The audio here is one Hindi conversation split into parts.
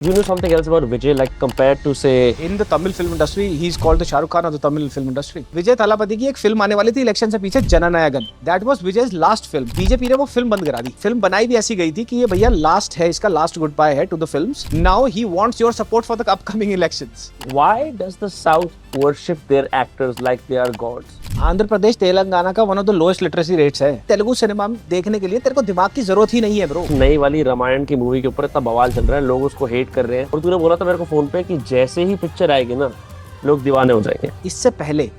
You know something else about Vijay, like compared to say In the Tamil film industry, he's called the Shah Rukh Khan of the Tamil film industry. विजय थालापति की एक फिल्म आने वाली थी इलेक्शन से पीछे, जननायकन. That was Vijay's last film. BJP ने वो फिल्म बंद करा दी. फिल्म बनाई भी ऐसी गई थी कि ये भैया लास्ट है, इसका लास्ट गुड बाय है to the films. Now he wants your support for the upcoming elections. why does the South worship their actors like they are gods? Andhra Pradesh Telangana का one of the lowest literacy rates है. तेलुगु सिनेमा में देखने के लिए तेरे को दिमाग की जरूरत ही नहीं है ब्रो. नई वाली रामायण की मूवी के ऊपर इतना बवाल चल रहा है, लोग उसको हेट कर रहे हैं. और तूने बोला था मेरे को फोन पे कि जैसे ही पिक्चर आएगी ना, लोग दीवाने हो जाएंगे. इससे पहले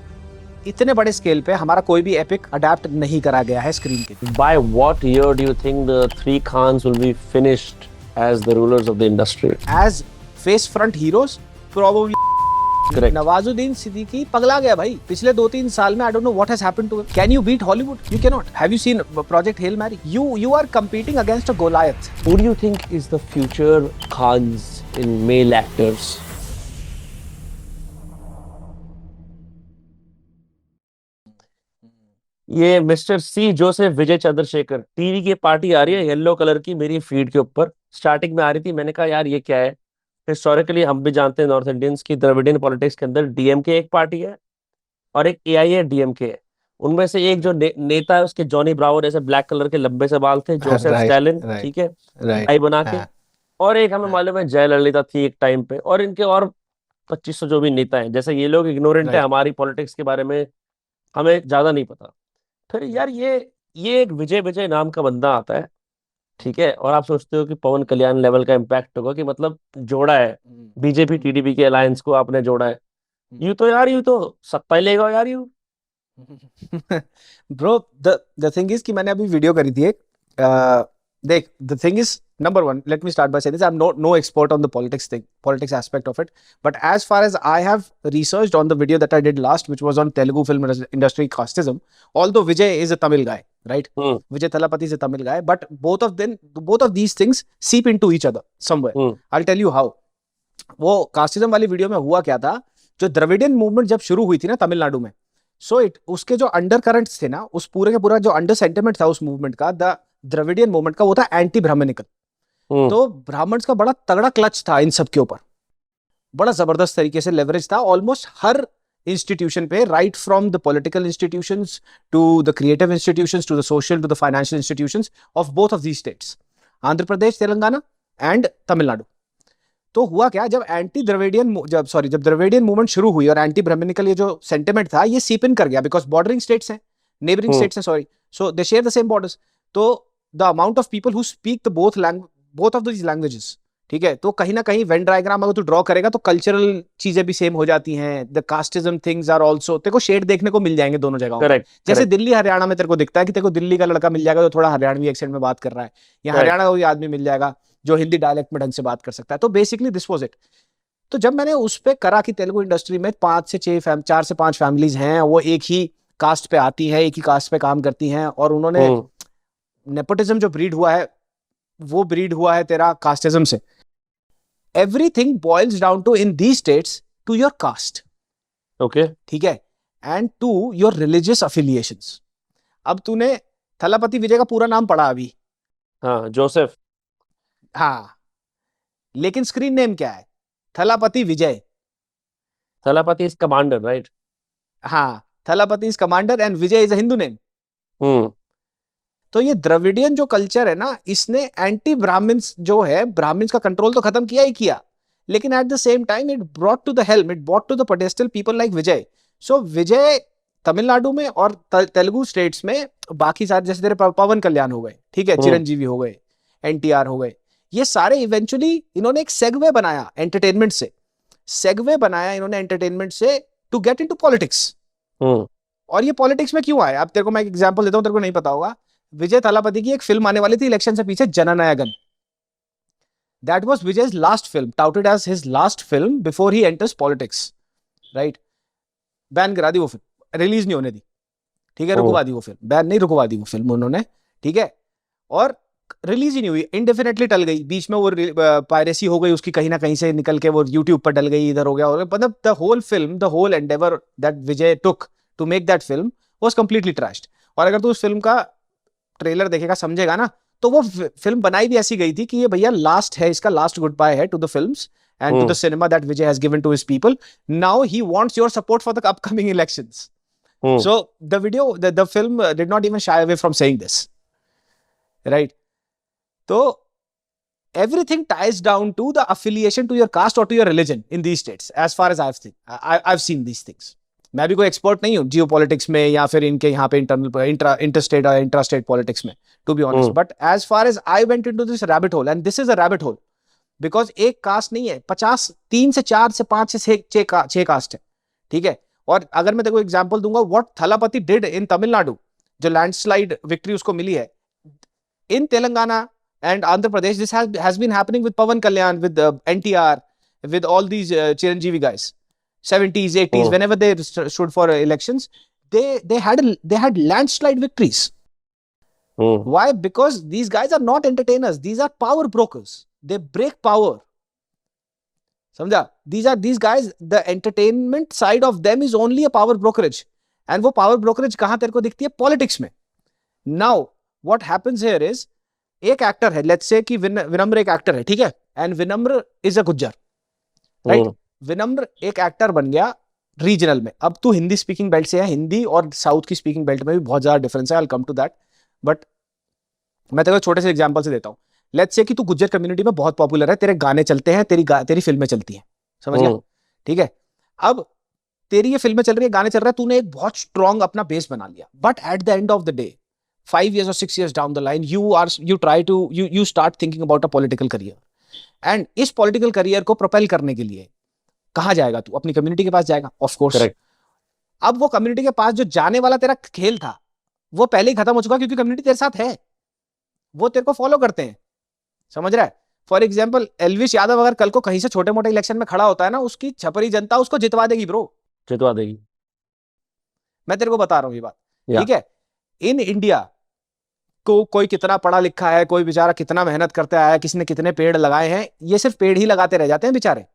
इतने बड़े स्केल पे हमारा कोई भी एपिक अडेप्ट नहीं करा गया है स्क्रीन के. By what year do you think the three Khans will be finished as the rulers of the industry? As face front heroes probably. Correct. Nawazuddin Siddiqui पगला गया भाई पिछले 2-3 साल में. I don't know what has happened to him. Can you beat Hollywood? You can not. Have you seen Project Hail Mary? You are competing against a Goliath. Who do you think is the future Khans in male actors? ये मिस्टर सी जोसेफ विजय चंद्रशेखर, टीवी की पार्टी आ रही है येलो कलर की मेरी फीड के ऊपर. स्टार्टिंग में आ रही थी, मैंने कहा यार ये क्या है. हिस्टोरिकली हम भी जानते हैं नॉर्थ इंडियंस की द्रविडियन पॉलिटिक्स के अंदर डीएमके एक पार्टी है और एक एआईए डीएमके है. उनमें से एक जो नेता है उसके जॉनी ब्रावो जैसे ब्लैक कलर के लंबे से बाल थे, जोसेफ स्टैलिन, ठीक है, टाई बना के. और एक हमें मालूम है जयललिता थी एक टाइम पे. और इनके और 2500 जो भी नेता हैं. जैसे ये लोग इग्नोरेंट है हमारी पॉलिटिक्स के बारे में, हमें ज्यादा नहीं पता. फिर यार ये एक विजय विजय नाम का बंदा आता है, ठीक है, और आप सोचते हो कि पवन कल्याण लेवल का इम्पैक्ट होगा कि मतलब जोड़ा है बीजेपी टीडीपी के अलायंस को आपने जोड़ा है. यूं तो सत्ता ही लेगा यार you. Bro the thing is कि मैंने अभी वीडियो करी थी एक. देख, the thing is, number one, let me start by saying this: I'm no expert on the politics aspect of it, but as far as I have researched on the video that I did last, which was on Telugu film industry casteism, although Vijay is a Tamil guy, right? Vijay Thalapathy is a Tamil guy, but both of these things seep into each other somewhere. I'll tell you how. वो कास्टिज्म वाली वीडियो में हुआ क्या था, जो द्रविडियन मूवमेंट जब शुरू हुई थी ना तमिलनाडु में, उसके जो अंडर करंट्स थे ना, उस पूरे का पूरा जो अंडर सेंटिमेंट था उस मूवमेंट का, द द्रविडियन मूवमेंट का, वो था एंटी ब्राह्मणिकल. तो ब्राह्मण्स का बड़ा तगड़ा क्लच था इन सब के ऊपर, बड़ा जबरदस्त तरीके से लेवरेज था ऑलमोस्ट हर इंस्टीट्यूशन पे, right from the political institutions to the creative institutions to the social to the financial institutions of both of these states, Andhra Pradesh, Telangana and Tamil Nadu. तो हुआ क्या, जब द्रविडियन मूवमेंट शुरू हुई और एंटी ब्राह्मणिकल ये जो सेंटिमेंट था, ये सीप इन कर गया बिकॉज बॉर्डरिंग स्टेट्स हैं, नेबरिंग स्टेट्स हैं, sorry, so they share the same borders. तो the amount of people who speak the both of these languages, ठीक है, तो कहीं ना कहीं वेन डायग्राम अगर तू ड्रॉ करेगा तो कल्चरल चीजें भी सेम हो जाती हैं. The casteism things are also, तेरे को शेड देखने को मिल जाएंगे दोनों जगहों. जैसे दिल्ली हरियाणा में तेरे को दिखता है कि तेरे को दिल्ली का लड़का मिल जाएगा जो थोड़ा हरियाणवी एक्सेंट में बात कर रहा है, या हरियाणा का कोई आदमी मिल जाएगा जो हिंदी डायलेक्ट में ढंग से बात कर सकता है. तो बेसिकली दिस वाज इट. तो जब मैंने उस पे करा कि तेलुगु इंडस्ट्री में 4 से 5 फैमिलीज हैं, वो एक ही कास्ट पे आती है, एक ही कास्ट पे काम करती हैं, और उन्होंने नेपोटिज्म जो ब्रीड हुआ है वो ब्रीड हुआ है तेरा कास्टिज्म से. Everything boils down to in these states to your caste, okay, ठीक है, and to your religious affiliations. अब तूने थलापति विजय का पूरा नाम पढ़ा अभी, हाँ, जोसेफ, हाँ, लेकिन स्क्रीन नेम क्या है? Thalapathy Vijay. Thalapathy is commander, right? हाँ, Thalapathy is commander and Vijay is a Hindu name. तो ये द्रविडियन जो कल्चर है ना, इसने एंटी ब्राह्मण्स जो है, ब्राह्मण्स का कंट्रोल तो खत्म किया ही किया, लेकिन at the same time it brought to the helm, it brought to the pedestal people like Vijay. So Vijay Tamil Nadu और तेलुगु स्टेट्स में, बाकी सारे जैसे तेरे पवन कल्याण हो गए, ठीक है, चिरंजीवी हो गए, एनटीआर हो गए, ये सारे इवेंचुअली इन्होंने एक सेगवे बनाया एंटरटेनमेंट से, टू गेट इनटू पॉलिटिक्स. और ये पॉलिटिक्स में क्यों आए, अब तेरे को मैं एक एग्जांपल देता हूं, तेरे को नहीं पता होगा. विजय थालापति की एक फिल्म आने वाली थी इलेक्शन से पीछे, Jananayagan. That was Vijay's last film, touted as his last film before he enters politics, right? Ban करा दी वो फिल्म, रिलीज नहीं होने दी, ठीक है, रुकवा दी वो फिल्म, बैन नहीं, रुकवा दी वो फिल्म उन्होंने, ठीक है, और रिलीज ही नहीं हुई, इंडेफिनेटली टल गई. बीच में वो पायरेसी हो गई उसकी, कहीं ना कहीं से निकल के वो यूट्यूब पर डल गई, इधर हो गया, और मतलब the whole film, the whole endeavour that Vijay took to make that film was completely trashed. और अगर तू उस फिल्म का ट्रेलर देखेगा, समझेगा ना, तो वो फिल्म बनाई भी ऐसी गई थी कि ये भैया लास्ट है, इसका लास्ट गुड बाय है to the films and to the cinema that Vijay has given to his people. Now he wants your support for the upcoming elections. So the video, the film did not even shy away from saying this, right? So everything ties down to the affiliation to your caste or to your religion in these states, as far as I've seen these things. मैं भी कोई एक्सपर्ट नहीं हूँ जियो पॉलिटिक्स में या फिर इनके यहाँ पे इंटरस्टेट और इंट्रास्टेट पॉलिटिक्स में, to be honest, but as far as I went into this rabbit hole, and this is a rabbit hole, because एक कास्ट नहीं है, 50, 3 से 4 से 5 से 6 कास्ट है, ठीक है। और अगर मैं तेको एग्जांपल दूंगा, what Thalapathy did in Tamil, जो लैंडस्लाइड विक्ट्री उसको मिली है, in Telangana and Andhra Pradesh, this has been happening with Pawan Kalyan, with NTR, with all these Chiranjeevi guys, 70s, 80s, whenever they stood for elections, they had landslide victories. Why? Because these guys are not entertainers, these are power brokers. They break power. समझा? These guys, the entertainment side of them is only a power brokerage, and वो power brokerage कहाँ तेरे को दिखती है? Politics में. Now what happens here is, एक एक्टर है, लेट्स से कि विनम्र एक एक्टर है, ठीक है, एंड विनम्र इज अ गुज्जर, राइट? विनम्र एक एक्टर बन गया रीजनल में। अब तू हिंदी स्पीकिंग बेल्ट से है, हिंदी और साउथ की स्पीकिंग बेल्ट में भी बहुत ज्यादा डिफरेंस है, I will come to that, but मैं तेरे को छोटे से एग्जांपल से देता हूँ। लेट्स से कि तू गुज्जर कम्युनिटी में बहुत पॉपुलर है, तेरे गाने चलते हैं, तेरी फिल्में चलती हैं, समझ गया? ठीक है, अब तेरी ये फिल्में चल रही है, गाने चल रहे हैं, तूने एक बहुत स्ट्रॉन्ग अपना बेस बना लिया, but at the end of the day, 5 years or 6 years down the line, you start thinking about a political career, and इस पॉलिटिकल करियर को प्रोपेल करने के लिए कहां जाएगा तू? अपनी कम्युनिटी के पास जाएगा, ऑफ कोर्स। अब वो कम्युनिटी के पास जो जाने वाला तेरा खेल था, वो पहले ही खत्म हो चुका, क्योंकि कम्युनिटी तेरे साथ है, वो तेरे को फॉलो करते हैं, समझ रहा है? फॉर एग्जाम्पल, एल्विश यादव अगर कल को कहीं से छोटे मोटे इलेक्शन में खड़ा होता है ना, उसकी छपरी जनता उसको जितवा देगी ब्रो, जितवा देगी, मैं तेरे को बता रहा हूं ये बात, ठीक है? इन इंडिया को कोई कितना पढ़ा लिखा है, कोई बेचारा कितना मेहनत करते आया है, किसने कितने पेड़ लगाए हैं, ये सिर्फ पेड़ ही लगाते रह जाते हैं बेचारे,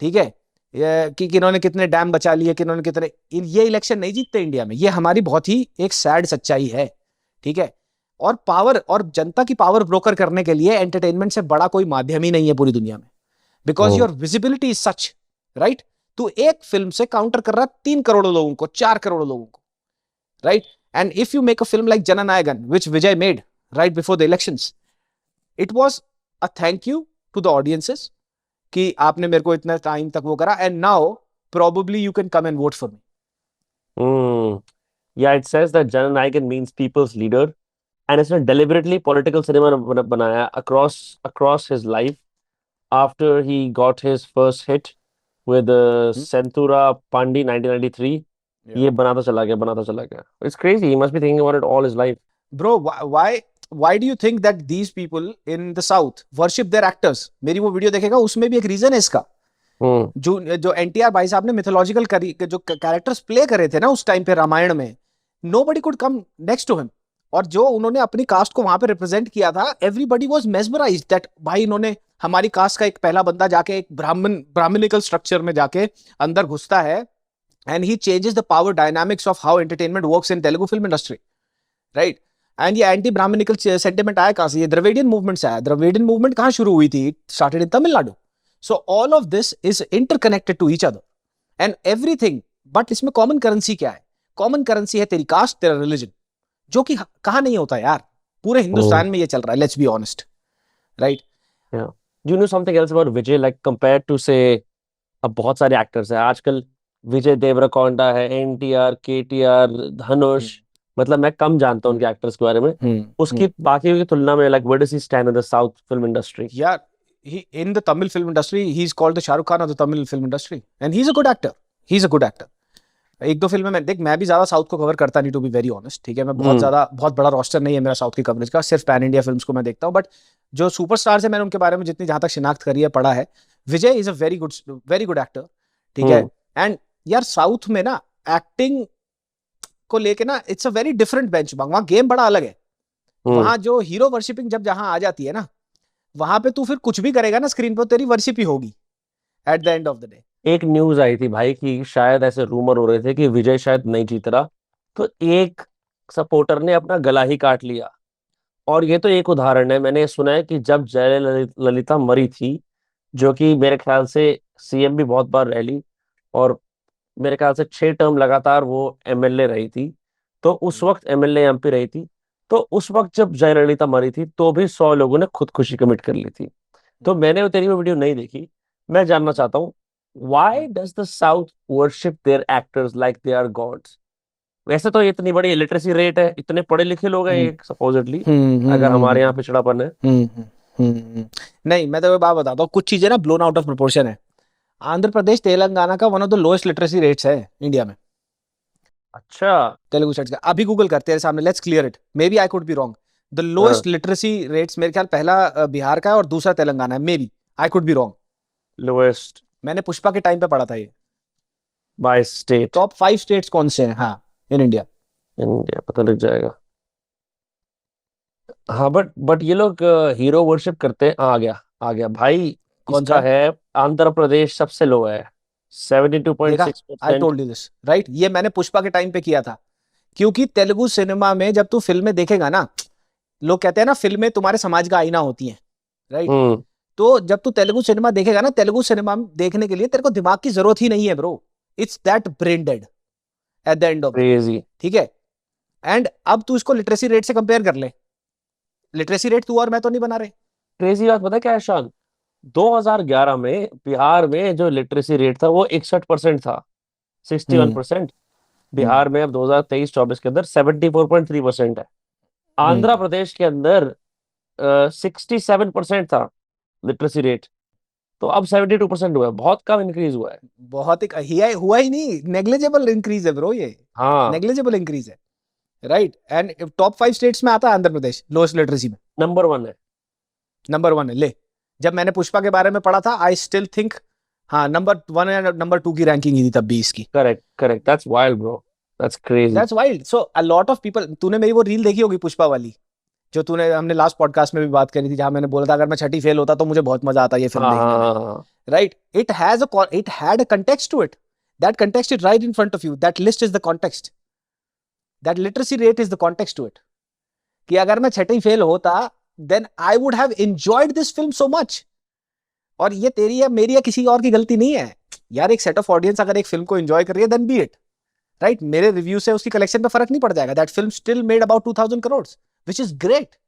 ठीक है? कि किन्होंने कितने डैम बचा लिए, किन्होंने कितने, ये इलेक्शन नहीं जीतते इंडिया में, ये हमारी बहुत ही एक सैड सच्चाई है, ठीक है? और पावर और जनता की पावर ब्रोकर करने के लिए एंटरटेनमेंट से बड़ा कोई माध्यम ही नहीं है पूरी दुनिया में, because your visibility is such, right? तू एक फिल्म से काउंटर कर रहा है 3 करोड़ लोगों को, 4 करोड़ लोगों को, right? And if you make a film like Jananayagan, which Vijay made right before the elections, it was a thank you to the audiences कि आपने मेरे को इतना टाइम तक वो करा, and now probably you can come and vote for me. Yeah, it says that Jananayagan means people's leader, and it's a deliberately political cinema बनाया across his life after he got his first hit with Senthura Pandi 1993. ये बनाता चला गया. It's crazy. He must be thinking about it all his life. Bro, why do you think that these people in the South worship their actors? मेरी वो वीडियो देखेगा, उसमें भी एक रीजन है इसका। जो एनटीआर भाई साहब ने मिथोलॉजिकल जो कैरेक्टर्स प्ले करे थे ना उस टाइम पे रामायण में, nobody could come next to him. और जो उन्होंने अपनी कास्ट को वहां पे रिप्रेजेंट किया था, everybody was mesmerized that भाई इन्होंने हमारी कास्ट का एक पहला बंदा जाके एक ब्राह्मणिकल स्ट्रक्चर में जाके अंदर घुसता है, and he changes the power dynamics of how entertainment works in Telugu film industry, right? And ये anti-brahminical sentiment आया कहाँ से? ये द्रविडियन मूवमेंट से आया। द्रविडियन मूवमेंट कहाँ शुरू हुई थी? It started in Tamil Nadu. So all of this is interconnected to each other and everything. But इसमें common currency क्या है? Common currency है तेरी कास्ट, तेरा religion, जो कि कहाँ नहीं होता यार, पूरे हिंदुस्तान में ये चल रहा है, let's be honest, right? Yeah. Do you know something else about Vijay, like compared to say अब बहुत सारे एक्टर्स हैं आजकल, विजय देवरकोंडा है, एनटीआर, केटीआर, धनुष, मतलब मैं कम जानता हूँ उनके एक्टर्स के बारे में, उसकी बाकी की तुलना में, like where does he stand in the South film industry? Yeah, in the Tamil film industry, he's called the Shah Rukh Khan of the Tamil film industry, and he's a good actor. एक दो फिल्में, मैं देख, मैं भी ज्यादा साउथ को कवर करता नहीं, टू बी वेरी ऑनेस्ट, ठीक है? मैं बहुत बड़ा रोस्टर नहीं है मेरा साउथ की कवरेज का, सिर्फ पैन इंडिया फिल्म्स को मैं देखता हूँ, बट जो सुपरस्टार्स है मैंने उनके बारे में जितनी जहां तक शिनाख्त करी है, पढ़ा है, Vijay is a very good actor, ठीक है? एंड यार साउथ में ना एक्टिंग को लेके ना it's a very different benchmark, वहां गेम बड़ा अलग है। वहां जो हीरो वर्शिपिंग जहां आ जाती है ना, वहां पे तू फिर कुछ भी करेगा ना स्क्रीन पर, तेरी वर्शिप ही होगी eight the end of the day. एक न्यूज आई थी भाई कि शायद ऐसे रूमर हो रहे थे कि विजय शायद नहीं जीत रहा, तो एक सपोर्टर ने अपना गला ही काट लिया, और ये तो एक उदाहरण है, मैंने सुना है कि जब जयललिता मरी थी, जो कि मेरे ख्याल से सीएम भी बहुत बार रह ली, और मेरे ख्याल से 6 टर्म लगातार वो एमएलए रही थी, तो उस वक्त एमएलए एमपी रही थी, तो उस वक्त जब जयललिता मरी थी तो भी 100 लोगों ने खुदकुशी कमिट कर ली थी। तो मैंने वो तेरी वो वीडियो नहीं देखी। मैं जानना चाहता हूँ, why does the south worship their actors like they are gods? वैसे तो इतनी बड़ी लिटरेसी रेट है, इतने पढ़े लिखे लोग हैं हम्म ये सपोजिटली, हम्म अगर हम्म हमारे यहाँ पिछड़ापन है। हम्म हम्म नहीं, मैं तो ये बात बताता हूँ, कुछ चीजें ना ब्लोन आउट ऑफ प्रोपोर्शन है। आंध्र प्रदेश तेलंगाना का one of the lowest literacy rates है इंडिया में, अच्छा। तेलुगु स्टेट्स का। अभी गूगल कर तेरे सामने, let's clear it, maybe I could be wrong. The हाँ। लोएस्ट लिटरेसी रेट्स मेरे ख्याल पहला बिहार का है और दूसरा तेलंगाना है, maybe, I could be wrong. Lowest मैंने पुष्पा के टाइम पे पढ़ा था ये। By state. टॉप 5 स्टेट्स कौन से हैं, हाँ, इन इंडिया। इंडिया पता लग जाएगा। हाँ, बट ये लोग हीरो वर्शिप करते हैं। आ गया, आ गया भाई। कौन सा इसका है? है, आंध्र प्रदेश सबसे लो है, सेवेंटी टू पॉइंट देखा, six I percent told you this right, ये मैंने पुष्पा के टाइम पे किया था। क्योंकि तेलुगु सिनेमा में जब तू फिल्में देखेगा ना, लोग कहते हैं ना फिल्में तुम्हारे समाज का आईना होती हैं, राइट। हम्म। तो जब तू तेलुगु सिनेमा देखेगा ना, तेलुगु सिनेमा देखने के लिए तेरे को दिमाग की जरूरत ही नहीं है bro. It's that brain dead eight the end of the day. Crazy. ठीक है। एंड अब तू इसको लिटरेसी रेट से कंपेयर कर ले। लिटरेसी रेट तू और मैं तो नहीं बना रहे। क्रेजी बात पता है क्या है शान? 2011 में बिहार में जो लिटरेसी रेट था वो 61% था, 61%वन हम्म परसेंट हम्म बिहार में अब 2023-24 के अंदर 74.3% है। आंध्र हम्म प्रदेश के अंदर 67% था लिटरेसी रेट, तो अब 72% हुआ है, बहुत कम इंक्रीज हुआ है। बहुत ही हुआ ही नहीं, नेग्लिजिबल इंक्रीज है ब्रो ये। हाँ। नेग्लिजिबल इंक्रीज है, राइट। एंड टॉप 5 स्टेट्स में आता है आंध्र प्रदेश लोएस्ट लिटरेसी में। नंबर 1 है। नंबर 1 है, ले। जब मैंने पुष्पा के बारे में पढ़ा था, आई स्टिल थिंक, हाँ, नंबर 1 या नंबर 2 की रैंकिंग ही थी तब भी इसकी। Correct, correct, that's wild bro, that's crazy. That's wild. So a lot of people, तूने मेरी वो रील देखी होगी पुष्पा वाली, जो तूने हमने लास्ट पॉडकास्ट में भी बात करी थी, जहां मैंने बोला था अगर मैं छठी फेल होता तो मुझे बहुत मजा आता ये फिल्म हाँ देखने हाँ में, हाँ हाँ। Right. It had a context to it. That context is right in front of you. That list is the context. That literacy rate is the context to it. कि अगर मैं छठी फेल होता, then I would have enjoyed this film so much. और ये तेरी या मेरी या किसी और की गलती नहीं है यार। एक सेट ऑफ ऑडियंस अगर एक फिल्म को एंजॉय कर रही है, देन बी इट, राइट। मेरे रिव्यू से उसकी कलेक्शन पे फर्क नहीं पड़ जाएगा। That film still made about 2000 crore, which is great.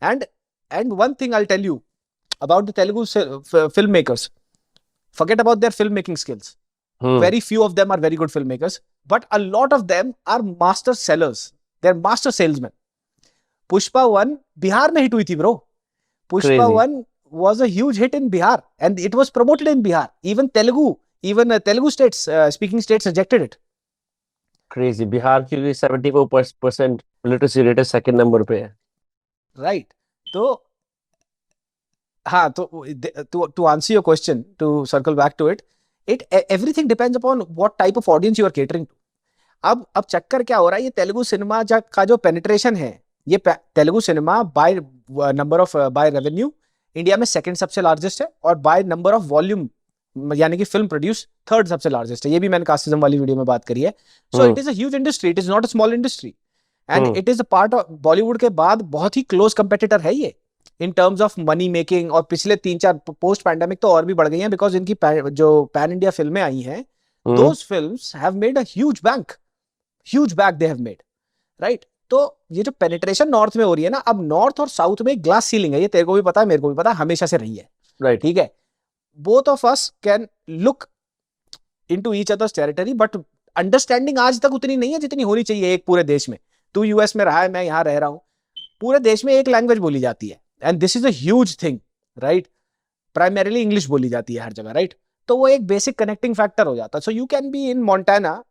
And one thing I'll tell you about the Telugu filmmakers, forget about their filmmaking skills. Hmm. Very few of them are very good filmmakers, but a lot of them are master sellers. They're master salesmen. Pushpa 1 Bihar में हिट हुई थी bro. Pushpa crazy. 1 was a huge hit in Bihar and it was promoted in Bihar. Even Telugu states, speaking states rejected it. Crazy, Bihar की 74% लिटरेसी रेट है, सेकंड नंबर पे है। Right. तो हाँ, तो to answer your question, to circle back to it, everything depends upon what type of audience you are catering to. अब चक्कर क्या हो रहा है, ये तेलुगु सिनेमा का जो पेनिट्रेशन है, ये Telugu cinema by number of by revenue India में सेकंड सबसे लार्जेस्ट है, और बाय नंबर ऑफ वॉल्यूम यानी कि फिल्म प्रोड्यूस थर्ड सबसे लार्जेस्ट है। ये भी मैंने कास्टिज्म वाली वीडियो में बात करी है। So it hmm. Is a huge industry, it is not a small industry, and hmm. It is a part of Bollywood के बाद बहुत ही क्लोज कंपेटिटर है ये इन टर्म्स ऑफ मनी मेकिंग। और पिछले 3-4 पोस्ट पैंडेमिक तो और भी बढ़ गई हैं, बिकॉज इनकी जो पैन इंडिया फिल्में आई हैं, hmm. Those films have made a huge back they have made, right. तो ये जो पेनिट्रेशन नॉर्थ में हो रही है ना, अब नॉर्थ और साउथ में ग्लास सीलिंग है, ये तेरे को भी पता है, मेरे को भी पता है, हमेशा से रही है। राइट। ठीक है। Both of us can look into each others territory, but understanding आज तक उतनी नहीं है जितनी होनी चाहिए एक पूरे देश में। तू यूएस में रहा है, मैं यहाँ रह रहा हूँ, पूरे देश में एक लैंग्वेज बोली जाती है, and this is a huge thing, right. Primarily English बोली जाती है हर जगह, राइट। तो वो एक बेसिक कनेक्टिंग फैक्टर हो जाता है। So you can be in Montana,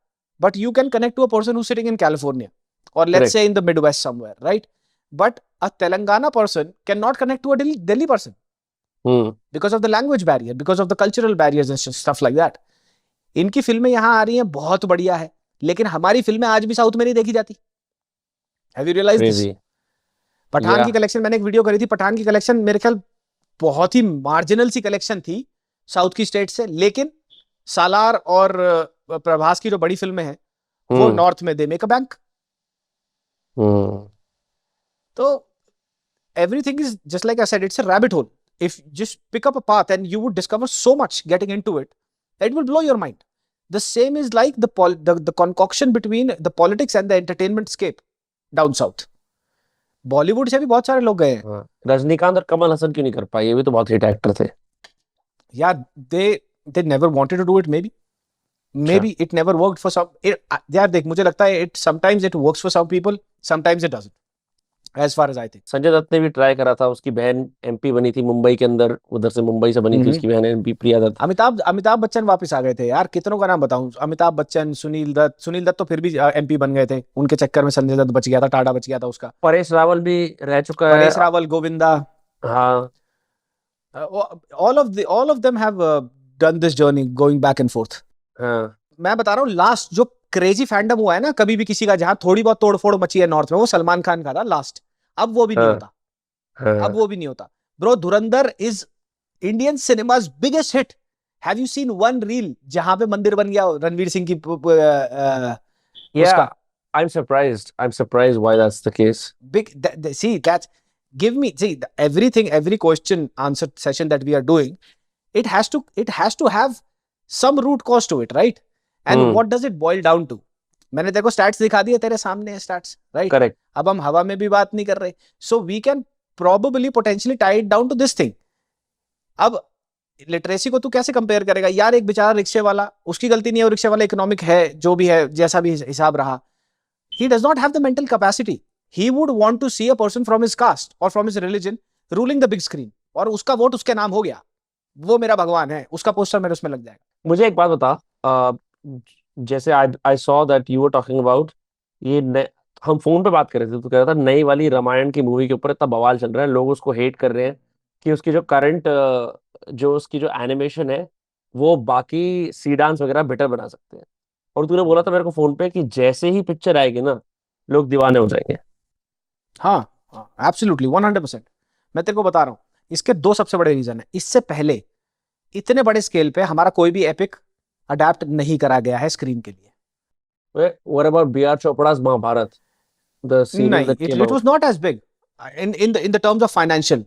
but you can connect to a person who's sitting in California, or let's correct. say in the Midwest somewhere, right? But a Telangana person cannot connect to a Delhi person hmm. because of the language barrier, because of the cultural barriers and stuff like that. इनकी फिल्में यहाँ आ रही हैं, बहुत बढ़िया है, लेकिन हमारी फिल्में आज भी साउथ में नहीं देखी जाती। Have you realize this? Crazy. Pathaan या। की कलेक्शन, मैंने एक वीडियो करी थी, पठान की कलेक्शन मेरे ख्याल बहुत ही मार्जिनल सी कलेक्शन थी साउथ की स्टेट से, लेकिन सालार और प्रभास की जो बड़ी फिल्में हैं, वो हम्म। नॉर्थ में दे मेक अ बैंक। हम्म। तो everything is just like I said, it's a rabbit hole. If just pick up a path and you would discover so much getting into it, it will blow your mind. The same is like the concoction between the politics and the entertainment scape down south. Bollywood से भी बहुत सारे लोग गए हैं. हाँ, रजनीकांत और कमल हसन क्यों नहीं कर पाए? ये भी तो बहुत हिट एक्टर थे. Yeah, they never wanted to do it. Maybe it never worked for some. यार देख, मुझे लगता है it sometimes it works for some people, sometimes it doesn't. As far as I think. Sanjay Dutt ने भी ट्राई करा था. उसकी बहन एमपी बनी थी मुंबई के अंदर, उधर से मुंबई से बनी थी उसकी बहन एमपी प्रिया दत्त. अमिताभ बच्चन वापस आ गए थे यार. कितनों का नाम बताऊं? अमिताभ बच्चन, सुनील दत्त तो फिर भी एमपी बन गए थे. उनके चक्कर में संजय दत्त बच गया था, टाटा बच गया था उसका. परेश रावल भी रह चुका है. परेश रावल, गोविंदा. हाँ. all of them have done this journey going back and forth. हाँ. मैं बता रहा हूँ, लास्ट जो क्रेजी फैंडम हुआ है ना कभी भी किसी का, जहां थोड़ी बहुत तोड़फोड़ मची है नॉर्थ में, वो सलमान खान का था लास्ट. अब वो भी नहीं होता. अब वो भी नहीं होता. Bro, Dhurandhar is Indian cinema's biggest hit. Have you scene one reel जहां पे मंदिर बन गया रणवीर सिंह की Yeah, I'm surprised why that's the case. See that, every question answer session that we are doing, it has to have some root cause to it, right? And what does it boil down to? मैंने देखो स्टैट्स दिखा दिए तेरे सामने है स्टैट्स, राइट? करेक्ट. अब हम हवा में भी बात नहीं कर रहे. So we can probably potentially tie it down to this thing. अब लिटरेसी को तू कैसे कंपेयर करेगा यार? एक बेचारा रिक्शे वाला, उसकी गलती नहीं है, वो रिक्शे वाला इकोनॉमिक है जो भी है, जैसा भी हिसाब रहा, he does not have the mental capacity. He would want to see a person from his caste or from his religion ruling the big screen, और उसका वोट उसके नाम हो गया, वो मेरा भगवान है, उसका पोस्टर मेरे उसमें लग जाएगा. मुझे एक बात बता, जैसे I saw that you were talking about ये हम फोन पे बात कर रहे थे, तो कह रहा था नई वाली रामायण की मूवी के ऊपर इतना बवाल चल रहा है, लोग उसको हेट कर रहे हैं कि उसकी जो करंट जो उसकी जो एनिमेशन है वो बाकी सी डांस वगैरह बेटर बना सकते हैं. और तूने बोला था मेरे को फोन पे कि जैसे ही पिक्चर आएगी ना लोग दीवाने हो जाएंगे. हाँ, एब्सोल्युटली 100%. मैं तेरे को बता रहा हूँ, इसके दो सबसे बड़े रीजन है. इससे पहले इतने बड़े स्केल पे हमारा कोई भी एपिक अडेप्ट नहीं करा गया है स्क्रीन के लिए. What about B.R. Chopra's Mahabharat? The serial that came it was not as big in the terms of financial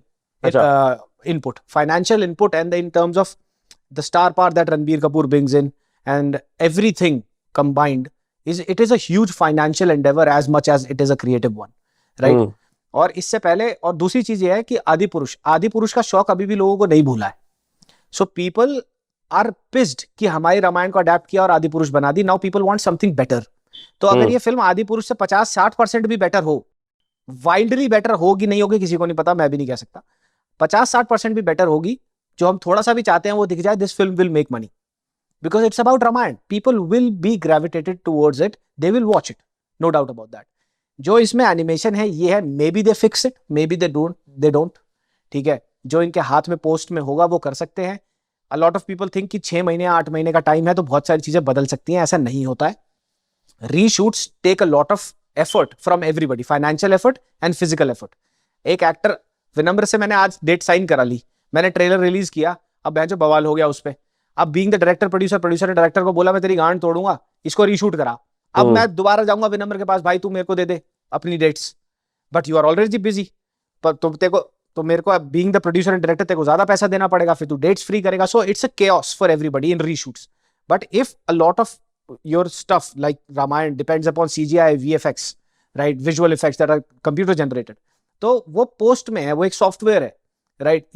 input, and in terms of the star power that Ranbir Kapoor brings in, and everything combined, it is a huge financial endeavor as much as it is a creative one, right? और इससे पहले, और दूसरी चीज ये है कि आदि पुरुष का शौक अभी भी लोगों को नहीं भूला है. सो पीपल आर पिस्ड कि हमारी रामायण को अडेप्ट किया और आदि पुरुष बना दी. Now people want something better. तो अगर ये फिल्म आदि पुरुष से 50-60% भी बेटर हो, वाइल्डली बेटर होगी नहीं होगी किसी को नहीं पता, मैं भी नहीं कह सकता, 50-60% भी बेटर होगी, जो हम थोड़ा सा भी चाहते हैं वो दिख जाए, this film will make money because it's about Ramayana. People will be gravitated towards it, they will watch it, no doubt about that. जो इसमें एनिमेशन है ये है, maybe they fix it, maybe they don't. ठीक है, जो इनके हाथ में पोस्ट में होगा वो कर सकते हैं. अ लॉट ऑफ पीपल थिंक कि 6 महीने 8 महीने का टाइम है तो बहुत सारी चीजें बदल सकती हैं. ऐसा नहीं होता है. Reshoots take a lot of effort from everybody, financial effort and physical effort. एक एक्टर विनम्र से मैंने आज डेट साइन करा ली, मैंने ट्रेलर रिलीज किया, अब भैंचो बवाल हो गया उस पे. अब बीइंग द डायरेक्टर प्रोड्यूसर ने डायरेक्टर को बोला मैं तेरी गांड तोड़ूंगा, इसको रीशूट करा. अब मैं दोबारा जाऊंगा विनम्र के पास, भाई तू मेरे को दे दे अपनी dates, but you are already busy. पर तो मेरे को being the producer and director तेरे को ज्यादा पैसा देना पड़ेगा, फिर तू डेट्स फ्री करेगा. So it's a chaos for everybody in reshoots. But if a lot of your stuff like Ramayana depends upon CGI, VFX, right, visual effects that are computer generated, तो वो पोस्ट में है, वो एक सॉफ्टवेयर है, right.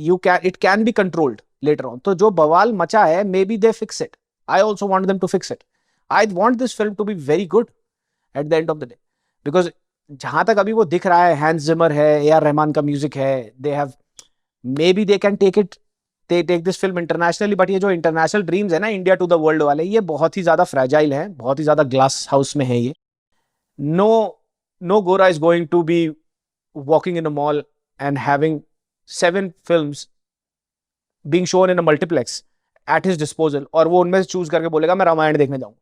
It can be controlled later on. तो जो बवाल मचा है, maybe they fix it. I also want them to fix it. I want this film to be very good at the end of the day, because जहां तक अभी वो दिख रहा है, हैंस जिमर है, AR रहमान का म्यूजिक है, they have, maybe they can take this film internationally. But ये जो इंटरनेशनल ड्रीम्स है ना, इंडिया टू द वर्ल्ड वाले, ये बहुत ही ज्यादा फ्रेजाइल है, बहुत ही ज्यादा ग्लास हाउस में है ये. नो गोरा is going to be walking in a mall and having 7 films being shown in a multiplex at his disposal, और वो उनमें से चूज करके बोलेगा मैं रामायण देखने जाऊंगा.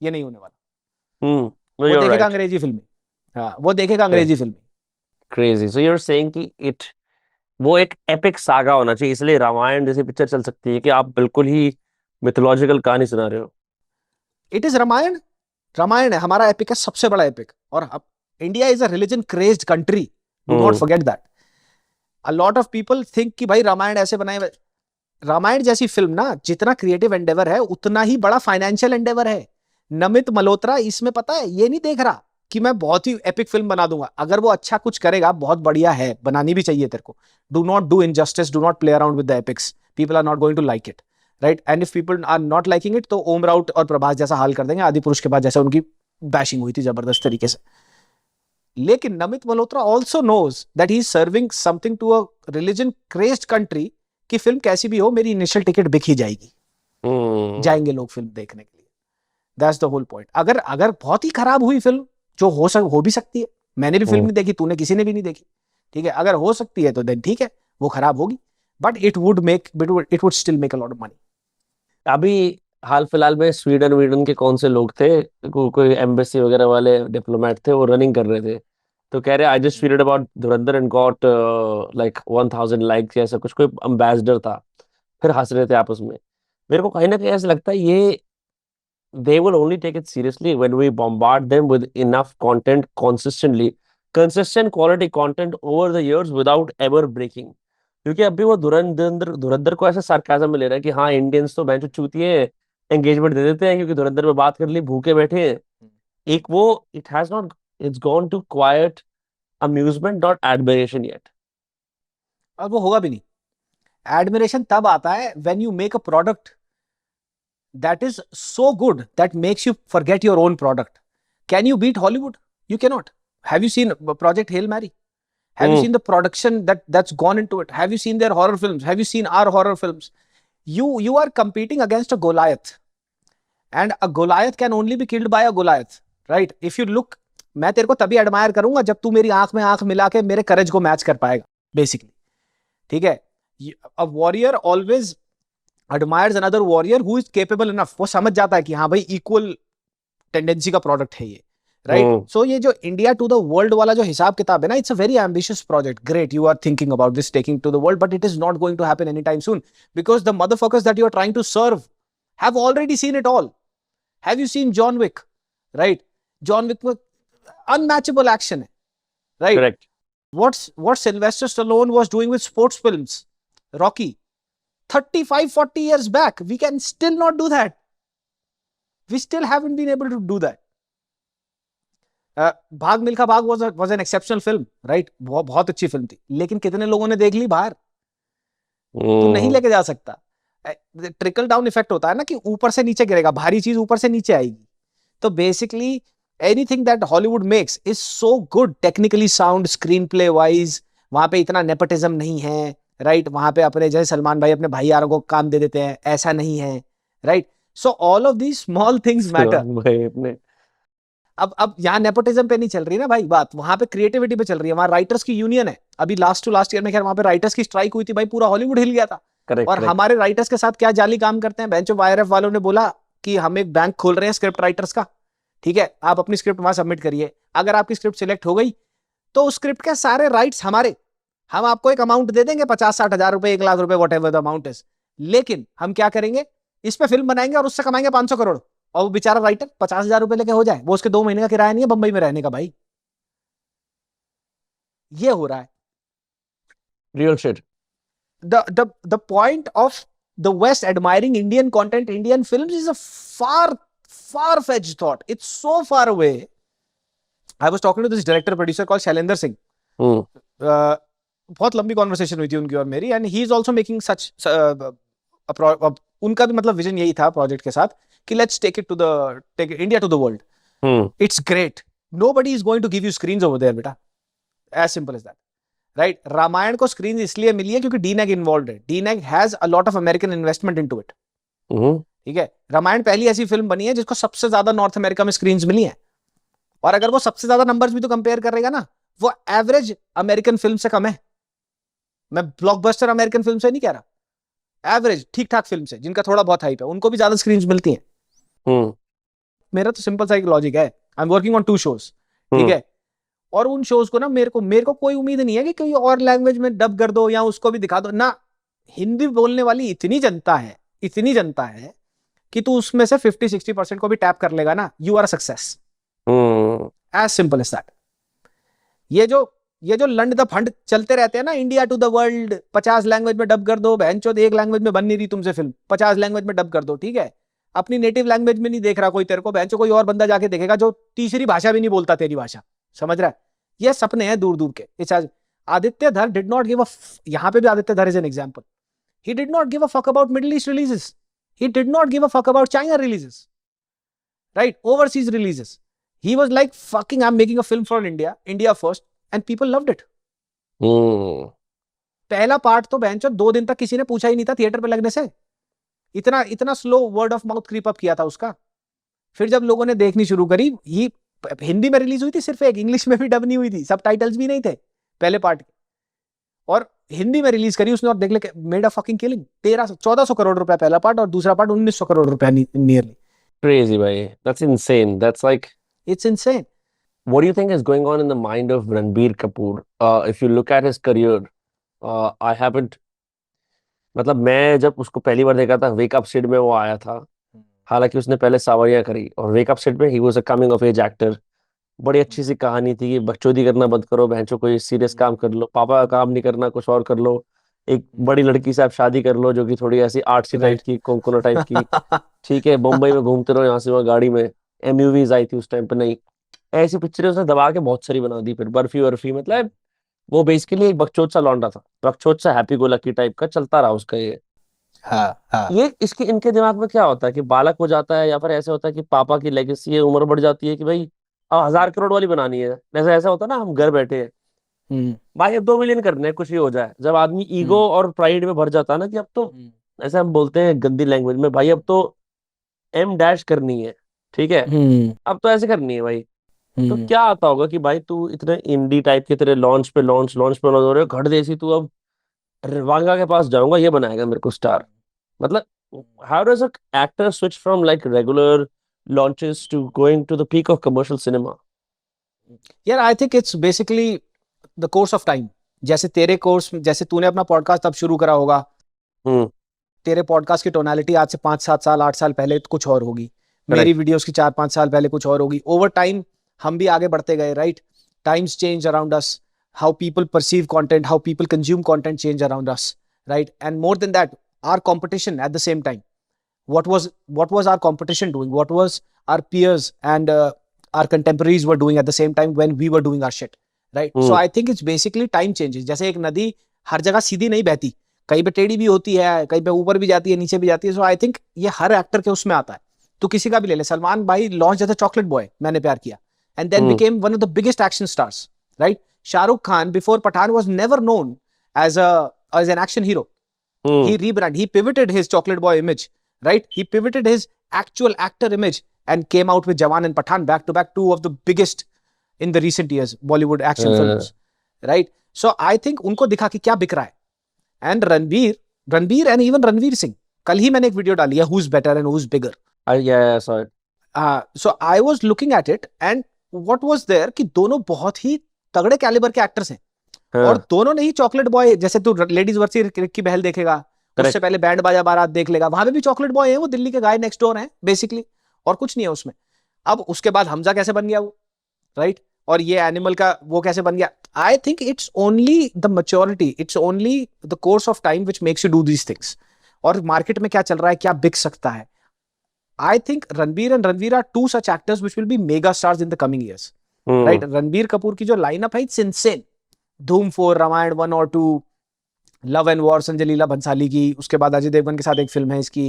ये नहीं होने वाला. वो देखेगा अंग्रेजी फिल्म. हाँ, वो देखेगा अंग्रेजी film. Crazy. So you are saying कि वो एक एपिक सागा होना चाहिए, इसलिए रामायण जैसी पिक्चर चल सकती है कि आप बिल्कुल ही मिथोलॉजिकल कहानी सुना रहे हो. इट इज रामायण है हमारा एपिक, है सबसे बड़ा एपिक. और India is a religion crazed country, do not forget that. A lot of people think कि भाई रामायण ऐसे बनाए, रामायण जैसी फिल्म ना जितना क्रिएटिव एंडेवर है उतना ही बड़ा फाइनेंशियल एंडेवर है। नमित मल्होत्रा इसमें पता है ये नहीं देख रहा कि मैं बहुत ही एपिक फिल्म बना दूंगा, अगर वो अच्छा कुछ करेगा बहुत बढ़िया है, बनानी भी चाहिए तेरे को, do not do injustice, do not play around with the epics, people are not going to like it, right, and if people are not liking it तो ओम राउत और प्रभास जैसा हाल कर देंगे आदि पुरुष के बाद, जैसे उनकी बैशिंग हुई थी जबरदस्त तरीके से। लेकिन Namit Malhotra also knows that he is serving something to a religion crazed country, कि फिल्म कैसी भी हो मेरी इनिशियल टिकट बिक ही जाएगी, जाएंगे लोग फिल्म देखने के लिए। That's the whole point. अगर अगर बहुत ही खराब हुई फिल्म, जो हो भी सकती है, मैंने भी फिल्म नहीं देखी, तूने किसी ने भी नहीं देखी, ठीक है, अगर हो सकती है तो देन ठीक है, वो खराब होगी, but it would still make a lot of money. अभी हाल फिलहाल में स्वीडन वीडन के कौन से लोग थे, कोई एम्बेसी वगैरह वाले डिप्लोमेट थे, वो रनिंग कर रहे थे, तो कह रहे I just read about Dhurandhar and got like 1000 likes, ऐसा कुछ, कोई एम्बेसडर था, फिर हंस रहे थे आपस में। मेरे को कहीं ना कहीं ऐसा लगता है ये they will only take it seriously when we bombard them with enough content consistently, consistent quality content over the years without ever breaking. क्योंकि अभी वो धुरंधर धुरंधर को ऐसे सार्काज्म में ले रहा है कि हाँ इंडियंस तो बेंचो चूतिए, एंगेजमेंट दे देते हैं क्योंकि धुरंधर में बात कर ली, भूखे बैठे हैं। एक वो it has not, it's gone to quite amusement not admiration yet. और वो होगा भी नहीं। एडमिरेशन तब आता है when you make a product that is so good that makes you forget your own product. Can you beat Hollywood? You cannot. Have you seen Project Hail Mary? Have you seen the production that's gone into it? Have you seen their horror films? Have you seen our horror films? You are competing against a Goliath, and a Goliath can only be killed by a Goliath, right? If you look, मैं तेरे को तभी एडमायर करूंगा जब तू मेरी आंख में आंख मिला के मेरे करेज को मैच कर पाएगा, बेसिकली, ठीक है। A warrior always admires another warrior who is capable enough, वो समझ जाता है कि हाँ भाई इक्वल टेंडेंसी का प्रोडक्ट है ये, राइट। सो ये जो इंडिया टू द वर्ल्ड वाला जो हिसाब किताब है ना, it's a very ambitious project, great, you are thinking about this taking to the world, but it is not going to happen any time soon, because the motherfuckers that you are trying to serve have already seen it all. Have you seen John Wick, right? John Wick में अनमैचेबल एक्शन है, right? Correct. what Sylvester Stallone was doing with sports films, Rocky, 35-40 years back, we can still not do that. We still haven't been able to do that. भाग मिल्खा भाग was an exceptional film, right? बहुत अच्छी फिल्म थी, लेकिन कितने लोगों ने देख ली बाहर? तू नहीं लेके जा सकता। ट्रिकल डाउन इफेक्ट होता है ना, कि ऊपर से नीचे गिरेगा, भारी चीज ऊपर से नीचे आएगी। तो basically anything that Hollywood makes is so good, technically sound, screenplay wise, वहां पे इतना नेपोटिज्म नहीं है, राइट? वहां पे अपने जैसे सलमान भाई अपने भाई यारों को काम दे देते हैं, ऐसा नहीं है, right? So all of these small things matter. अब यहाँ नेपोटिज्म पे नहीं चल रही ना भाई बात, वहां पे क्रिएटिविटी पे चल रही है। वहां राइटर्स की यूनियन है, अभी लास्ट टू लास्ट ईयर में खैर वहां पे राइटर्स की स्ट्राइक हुई थी भाई, पूरा हॉलीवुड हिल गया था। और हमारे राइटर्स के साथ क्या जाली काम करते हैं, बेंचो वाईआरएफ वालों ने बोला कि हम एक बैंक खोल रहे हैं स्क्रिप्ट राइटर्स का, ठीक है, आप अपनी स्क्रिप्ट वहां सबमिट करिए, अगर आपकी स्क्रिप्ट सिलेक्ट हो गई तो उस स्क्रिप्ट के सारे राइट्स हमारे, हम आपको एक अमाउंट दे देंगे, 50-60 हजार रुपए, 1 लाख रुपए, what ever the amount is, लेकिन हम क्या करेंगे, इस पे फिल्म बनाएंगे और उससे कमाएंगे 500 करोड़, और वो बेचारा राइटर 50,000 रुपए लेके हो जाए, वो उसके 2 महीने का किराया नहीं है बंबई में रहने का भाई। ये हो रहा है real shit. the point of the West admiring Indian content, Indian films is a far-fetched thought. It's so far away. I was talking to this director producer called Shailendra Singh. बहुत लंबी कॉन्वर्सेशन हुई थी उनकी और मेरी, and he is also making such, उनका भी मतलब विजन यही था प्रोजेक्ट के साथ कि let's take India to the world. It's great, nobody is going to give you screens over there बेटा, as simple as that, right? Ramayana को स्क्रीन इसलिए मिली है क्योंकि डीनेग इन्वॉल्व है, DNEG has a lot of American investment into it, ठीक है। रामायण पहली ऐसी फिल्म बनी है जिसको सबसे ज्यादा नॉर्थ अमेरिका में स्क्रीन्स मिली है, और अगर वो सबसे ज्यादा नंबर्स भी तो कंपेयर करेगा ना, वो एवरेज अमेरिकन फिल्म से कम है। मैं ब्लॉकबस्टर अमेरिकन फिल्म से नहीं कह रहा, एवरेज ठीक ठाक फिल्म से जिनका थोड़ा बहुत हाइप है, उनको भी ज्यादा स्क्रीन्स मिलती हैं। मेरा तो सिंपल सा एक लॉजिक है, I am working on 2 shows, ठीक है, और उन शोज को ना मेरे को कोई उम्मीद नहीं है कि कोई और लैंग्वेज में डब कर दो या उसको भी दिखा दो ना। हिंदी बोलने वाली इतनी जनता है कि तू उसमें से 50-60% को भी टैप कर लेगा ना, you are a success, as simple as that. ये जो ये जो लंड द फंड चलते रहते हैं ना, India to the world, 50 language में डब कर दो, बहनचोद एक लैंग्वेज में बन नहीं रही तुमसे फिल्म, 50 लैंग्वेज में डब कर दो, ठीक है, अपनी नेटिव लैंग्वेज में नहीं देख रहा कोई तेरे को, बहनचोद कोई और बंदा जाके देखेगा जो तीसरी भाषा भी नहीं बोलता तेरी भाषा, समझ रहा है? ये सपने हैं दूर दूर के। इट्स आदित्य धर डिड नॉट गिव अ, यहाँ पे भी आदित्य धर is an example, he did not give a fuck about Middle East releases, he did not give a fuck about China releases, right, overseas releases, he was like fucking I'm making a film for India first, and people loved it. हम्म। पहला पार्ट तो बेंचो 2 दिन तक किसी ने पूछा ही नहीं था थिएटर पे लगने से, इतना इतना slow word of mouth creep up किया था उसका। फिर जब लोगों ने देखनी शुरू करी, ये हिंदी में रिलीज हुई थी सिर्फ एक, इंग्लिश में भी डब नहीं हुई थी, सब टाइटल्स भी नहीं थे पहले पार्ट के, और हिंदी में रिलीज करी उसने, और देख ले made a fucking killing, 1400 crore रुपया पहला पार्ट, और दूसरा पार्ट 1900 करोड़ रुपया नियरली। Crazy, भाई, that's insane. That's like, it's insane. what do you think is going on in the mind of Ranbir Kapoor? If you look at his career, I haven't, मतलब मैं जब उसको पहली बार देखा था वेक अप सिड में वो आया था, हालांकि उसने पहले सावरियां करी, और वेक अप सिड में ही was a coming of age actor. बड़ी अच्छी सी कहानी थी कि बकचोदी करना बंद करो, बहनचों कोई सीरियस काम कर लो, पापा का काम नहीं करना कुछ और कर लो, एक बड़ी लड़की से आप शादी कर लो जो कि थोड़ी ऐसी आर्टसी टाइप राइट। की, कोंकणा टाइप की, ठीक है, मुंबई में घूमते रहो यहाँ से वहाँ गाड़ी में। एमयूवीज आई थी उस टाइम पे, नहीं, ऐसी पिक्चरें उसने दबा के बहुत सारी बना दी। फिर बर्फी वर्फी, मतलब वो बेसिकली एक बकचोद सा लौंडा था, बकचोद सा हैप्पी गो लकी टाइप का चलता रहा उसका ये। हाँ हाँ। ये इसके इनके दिमाग में क्या होता है कि बालक हो जाता है, या फिर ऐसे होता है कि पापा की लेगेसी है, उम्र बढ़ जाती है कि भाई अब 1000 करोड़ वाली बनानी है, जैसे ऐसा होता है ना, हम घर बैठे हैं हम्म भाई अब 2 मिलियन करने हैं, कुछ ही हो जाए, जब आदमी ईगो हम्म और प्राइड में भर जाता है ना कि अब तो, हम्म ऐसे हम बोलते हैं गंदी लैंग्वेज में, भाई अब तो एम डैश करनी है, ठीक है, हम्म अब तो ऐसे करनी है भाई। तो हम्म क्या आता होगा कि भाई तू इतने इंडी टाइप के तेरे लॉन्च पे लॉन्च हो रहे हो, घड़ देसी तू अब रिवांगा के पास जाऊंगा, ये बनाएगा मेरे को स्टार, मतलब how does an actor switch from like regular launches to going to the peak of commercial cinema? यार आई think it's basically the course of time. जैसे तेरे कोर्स, जैसे तूने अपना पॉडकास्ट तब शुरू करा होगा, हम्म। तेरे पॉडकास्ट की टोनालिटी आज से 5-7 साल 8 साल पहले तो कुछ और होगी, मेरी करेक्ट। वीडियोस की 4-5 साल पहले कुछ और होगी। ओवर टाइम हम भी आगे बढ़ते गए, right? Times change around us, how people perceive content, how people consume content change around us, right? And more than that, are competition at the same time, what was our competition doing, what was our peers and our contemporaries were doing at the same time when we were doing our shit, right? So hmm. I think it's basically time changes। जैसे एक नदी हर जगह सीधी नहीं बहती, कहीं पे टेढ़ी भी होती है, कहीं पे ऊपर भी जाती है, नीचे भी जाती है। सो आई थिंक ये हर एक्टर के उसमें आता है। तो किसी का भी ले ले, सलमान भाई launch as a chocolate boy, Maine Pyar Kiya, and then hmm. Became one of the biggest action stars, right? Shahrukh Khan before Pathaan was never known as a as an action hero. He hmm. rebranded, he pivoted his chocolate boy image, right? He pivoted his actual actor image and came out with Jawan and Pathan, back to back, two of the biggest in the recent years Bollywood action films, right? So I think उनको दिखा कि क्या बिक रहा है। And Ranbir and even Ranveer Singh, कल ही मैंने एक वीडियो डाली है, who's better and who's bigger. Yeah, I saw it. So I was looking at it and what was there कि दोनों बहुत ही तगड़े कैलिबर के एक्टर्स हैं, और हाँ। दोनों ने ही चॉकलेट बॉय, जैसे तू लेडीज वर्सी रिक्की बहल देखेगा, उससे करेक्ट। पहले बैंड बाजा बारात देख लेगा, वहां पे भी चॉकलेट बॉय है, वो दिल्ली के गाय नेक्स्ट डोर हैं बेसिकली, और कुछ नहीं है उसमें। अब उसके बाद हमजा कैसे बन गया वो, राइट? और ये एनिमल का वो कैसे बन गया? I think it's only the maturity, it's only the course of time which makes you do these things, और मार्केट में क्या चल रहा है, क्या बिक सकता है। I think Ranbir and Ranveer are two such actors which will be mega stars in the coming years, right? Ranbir Kapoor की जो लाइनअप है, इट्स इनसेन। धूम 4, रामायण 1 और 2, love and war Sanjay Leela Bhansali की, उसके बाद अजय देवगन के साथ एक फिल्म है इसकी,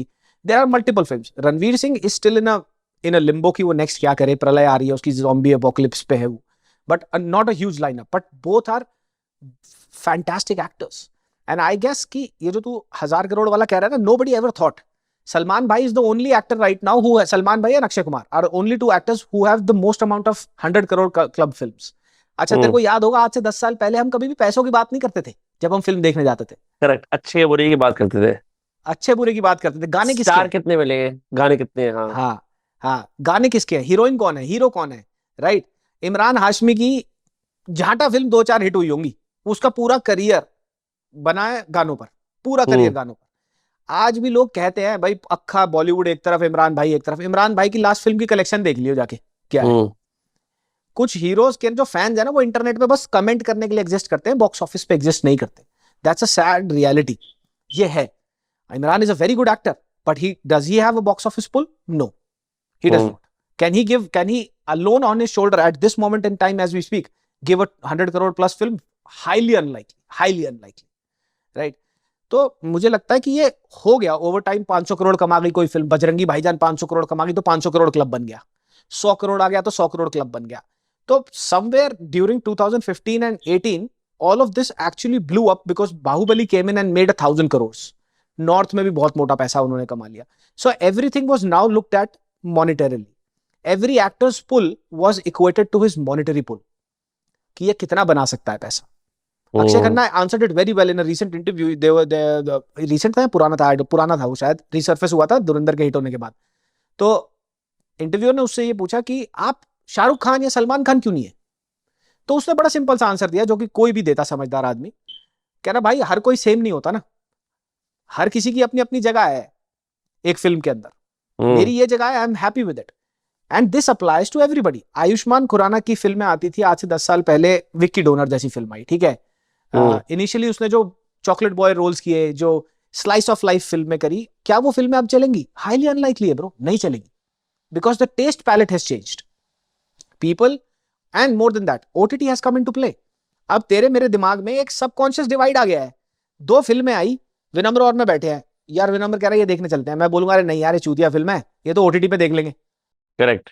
there are multiple films. Ranveer Singh is still in a limbo की वो नेक्स्ट क्या करे, प्रलय आ रही है उसकी, ज़ॉम्बी एपोकलिप्स पे है वो, but not a huge lineup, but both are fantastic actors. And I guess कि ये जो तू 1000 करोड़ वाला कह रहा है ना, नोबडी एवर थॉट सलमान भाई is the only actor right now who, Salman भाई and Akshay Kumar are only two actors who have the most amount of 100 crore club films. अच्छा तेरे को याद होगा आज से 10 साल पहले हम कभी भी पैसों की बात नहीं करते थे जब हम फिल्म देखने जाते थे, करेक्ट, अच्छे बुरे की बात करते थे, अच्छे बुरे की बात करते थे, गाने किसके स्टार हैं, कितने मिलेंगे, गाने कितने हैं, हाँ। हाँ हाँ, गाने किसके हैं, हीरोइन कौन है, हीरो कौन है, राइट? इमरान हाशमी की झांटा फिल्म 2-4 हिट हुई होंगी, उसका पूरा करियर बना है गानों पर, पूरा करियर गानों पर। आज भी लोग कहते हैं भाई अक्खा बॉलीवुड एक तरफ, इमरान भाई एक तरफ। इमरान भाई की लास्ट फिल्म की कलेक्शन देख लियो जाके, क्या है, हम्म। कुछ हीरोज के जो फैंस है ना वो इंटरनेट पे बस कमेंट करने के लिए एग्जिस्ट करते हैं, बॉक्स ऑफिस पे एग्जिस्ट नहीं करते. That's a sad reality. ये है. Imran is a very good actor, but he does he have a box office pull? No, he does hmm. not. Can he alone on his shoulder at this moment in time as we speak give a 100 crore plus film? Highly unlikely, highly unlikely, right? तो मुझे लगता है कि ये हो गया ओवर टाइम. 500 करोड़ कमा गई कोई फिल्म, बजरंगी भाईजान 500 करोड़ कमा गई तो 500 करोड़ क्लब बन गया. 100 करोड़ आ गया तो 100 करोड़ क्लब बन गया. तो somewhere during 2015 and 18 all of this actually blew up because Bahubali came in and made 1,000 crores. North में भी बहुत मोटा पैसा उन्होंने कमा लिया. So everything was now looked at monetarily. Every actors pull was equated to his monetary pull, कि ये कितना बना सकता है पैसा. Akshaye Khanna answered it very well in a recent interview. Recent था या पुराना था वो, शायद रिसर्फेस हुआ था धुरंधर के हिट होने के बाद. तो इंटरव्यू ने उससे ये पूछा कि आप शाहरुख खान या सलमान खान क्यों नहीं है. तो उसने बड़ा सिंपल सा आंसर दिया जो कि कोई भी देता समझदार आदमी. कह रहा भाई हर कोई सेम नहीं होता ना, हर किसी की अपनी अपनी जगह है एक फिल्म के अंदर. मेरी ये जगह है, I am happy with it, and this applies to everybody. Ayushmann Khurrana की फिल्में आती थी आज से 10 साल पहले, विक्की डोनर जैसी फिल्म आई, ठीक है. इनिशियली उसने जो चॉकलेट बॉय रोल्स किए, जो स्लाइस ऑफ लाइफ फिल्में करी, क्या वो फिल्में अब चलेंगी? हाईली अनलाइकली है ब्रो, नहीं चलेगी. Because the taste palette has changed. People and more than that OTT has come into play. अब तेरे मेरे दिमाग में एक सबकॉन्शियस डिवाइड आ गया है. दो फिल्में आई, विनम्र और मैं बैठे हैं, यार विनम्र कह रहा है ये देखने चलते हैं, मैं बोलूंगा अरे नहीं यार ये चूतिया फिल्म है, ये तो ओटीटी पे देख लेंगे. Correct.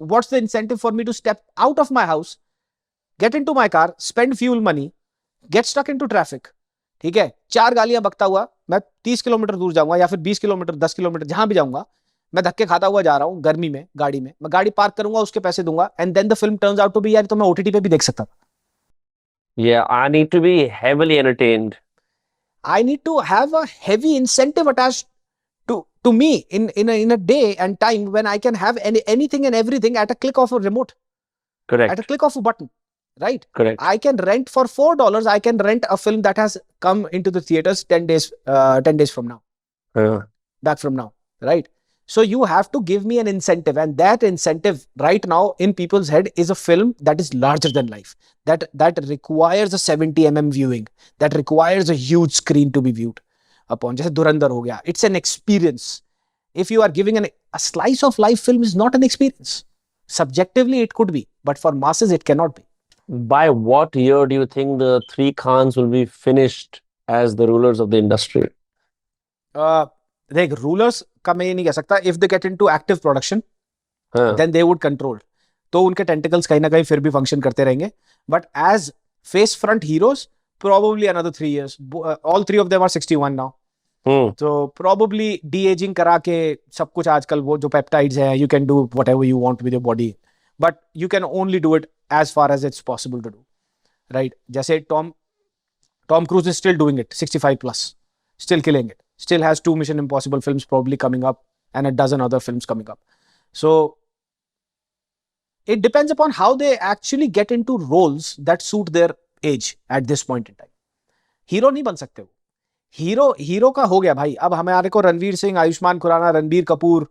What's the incentive for me to step out of my house, get into my car, spend fuel money, get stuck into traffic. ठीक है, 4 गालियां बकता हुआ मैं 30 किलोमीटर दूर जाऊंगा या फिर 20 किलोमीटर 10 किलोमीटर जहां भी जाऊंगा, मैं धक्के खाता हुआ जा रहा हूं गर्मी में गाड़ी में, मैं गाड़ी पार्क करूंगा, उसके पैसे दूंगा, and then the film turns out to be यार तो मैं ओटीटी पे भी देख सकता था. Yeah, I need to be heavily entertained. I need to have a heavy incentive attached to me in a day and time when I can have anything and everything at a click of a remote, Correct. at a click of a button, right? Correct. I can rent for $4. I can rent a film that has come into the theaters 10 days from now, back from now, right? So you have to give me an incentive, and that incentive right now in people's head is a film that is larger than life, that requires a 70 viewing, that requires a huge screen to be viewed upon. जैसे धुरंधर हो गया, it's an experience. If you are giving a slice of life film is not an experience. Subjectively it could be, but for masses it cannot be. By what year do you think the three Khans will be finished as the rulers of the industry? देख रूलर्स का मैं ये नहीं कह सकता. If they get into active production then they would control, तो उनके टेंटिकल्स कहीं ना कहीं फिर भी फंक्शन करते रहेंगे. But as face front heroes probably another 3 years. All three of them are 61 now. So probably de-aging करा के सब कुछ आजकल वो जो पेप्टाइड्स है, you can do whatever you want with your body, but you can only do it as far as it's possible to do, right? जैसे Tom Cruise is still doing it 65 plus, still killing it, still has 2 Mission Impossible films probably coming up and a dozen other films coming up. So it depends upon how they actually get into roles that suit their age at this point in time. Hero नहीं बन सकते वो. हीरो का हो गया भाई. अब हमारे को Ranveer Singh, Ayushmann Khurrana, Ranbir Kapoor,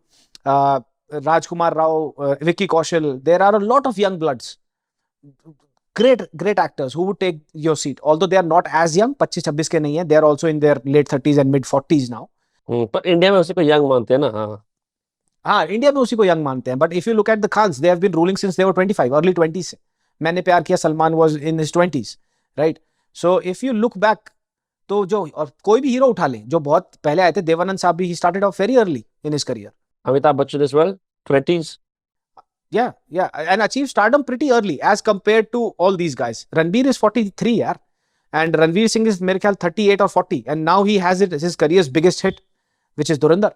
Rajkummar Rao, Vicky Kaushal, there are a lot of young bloods, great actors who would take your seat, although they are not as young. 25-26 के नहीं है, they are also in their late 30s and mid 40s now. पर इंडिया में उसी को यंग मानते हैं ना. हाँ, इंडिया में उसी को यंग मानते हैं. But if you look at the Khans, they have been ruling since they were 25, early 20s से. Maine Pyar Kiya Salman was in his 20s, right? So if you look back, तो जो और कोई भी हीरो उठा ले जो बहुत पहले आए थे, देवानंद साहब भी, he started off very early in his career. Amitabh Bachchan as well, 20s. Yeah, and achieved stardom pretty early as compared to all these guys. Ranbir is 43 yaar, and Ranveer Singh is मेरे ख्याल 38 or 40, and now he has his career's biggest hit, which is Dhurandhar,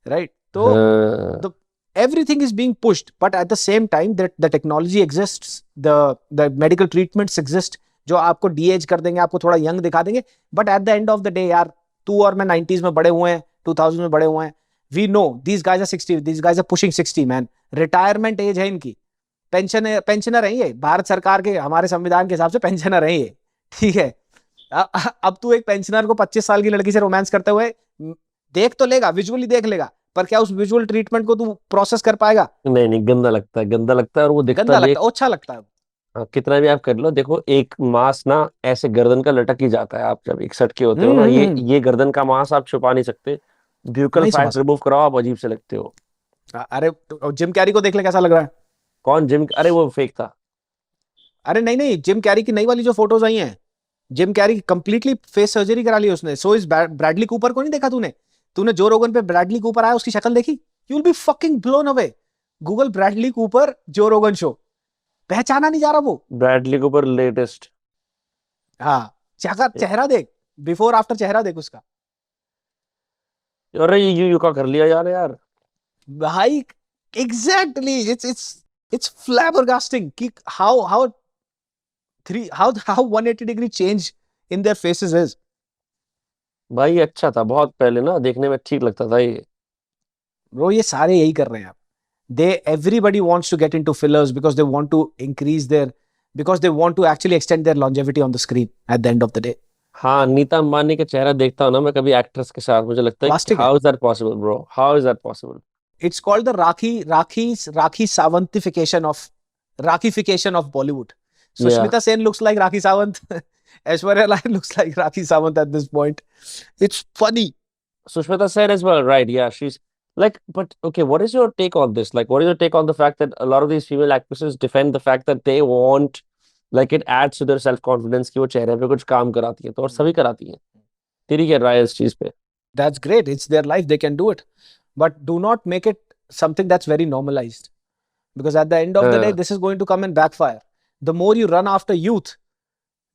right? So everything is being pushed, but at the same time that the technology exists, the medical treatments exist, जो आपको de-age कर देंगे, आपको थोड़ा young दिखा देंगे. But at the end of the day यार, तू और मैं 90s में बड़े हुए हैं, 2000 में बड़े हुए हैं. We know these guys are 60, these guys are pushing 60, man. Retirement age है इनकी. पेंशनर है ये, भारत सरकार के हमारे संविधान के हिसाब से पेंशनर है ये, ठीक है? अब तू एक पेंशनर को 25 साल की लड़की से रोमांस करते हुए देख तो लेगा, विजुअली देख लेगा, पर क्या उस विजुअल ट्रीटमेंट को तू प्रोसेस कर पाएगा? नहीं नहीं, गंदा लगता है, गंदा लगता है, और वो दिखता गंदा भी लगता है, अच्छा लगता है। कितना भी आप कर लो, देखो एक मांस ना ऐसे गर्दन का लटक ही जाता है, आप जब 61 के होते हो ना, हम्म। ये गर्दन का मांस आप छुपा नहीं सकते, ब्यूकल नहीं छुपा फैट सकते। रिमूव कराओ, आप अजीब से लगते हो। अरे जिम कैरी को देख ले कैसा लग रहा है। कौन जिम? अरे वो फेक था। अरे नहीं नहीं, जिम कैरी की नई वाली जो फोटोज आई हैं, Jim Carrey completely face surgery करा ली उसने। सो इज ब्रैडली कूपर को नहीं देखा तूने? तूने जो रोगन पे ब्रैडली कूपर आया उसकी शक्ल देखी? You will be fucking blown away. Google Bradley Cooper जो रोगन शो, पहचाना नहीं जा रहा वो। ब्रैडली के ऊपर लेटेस्ट। हाँ, चेहरा चेहरा देख, बिफोर आफ्टर चेहरा देख उसका। अरे ये यू का कर लिया यार यार। भाई एग्जैक्टली, इट्स flabbergasting कि how three how 180 degree change in their faces is. भाई अच्छा था बहुत पहले ना, देखने में ठीक लगता था ये। ब्रो ये सारे यही कर रहे हैं अब। They everybody wants to get into fillers because they want to increase their, because they want to actually extend their longevity on the screen at the end of the day. हाँ, नीता अंबानी का चेहरा देखता हूँ ना मैं कभी एक्ट्रेस के साथ, मुझे लगता है कि प्लास्टिक है। How is that possible bro, how is that possible. It's called the Rakhi Sawantification of, Rakhification of Bollywood. या Sushmita Sen looks like Rakhi Sawant. Aishwarya Rai looks like Rakhi Sawant at this point. It's funny. Sushmita Sen as well, right? Yeah, she's like, but okay, what is your take on this? Like, what is your take on the fact that a lot of these female actresses defend the fact that they want, like, it adds to their self confidence कि वो चेहरे पे कुछ काम कराती है, तो और सभी कराती हैं। तेरी क्या राय है इस चीज पे? That's great. It's their life. They can do it. But do not make it something that's very normalized. Because at the end of the day, हाँ, this is going to come and backfire. The more you run after youth,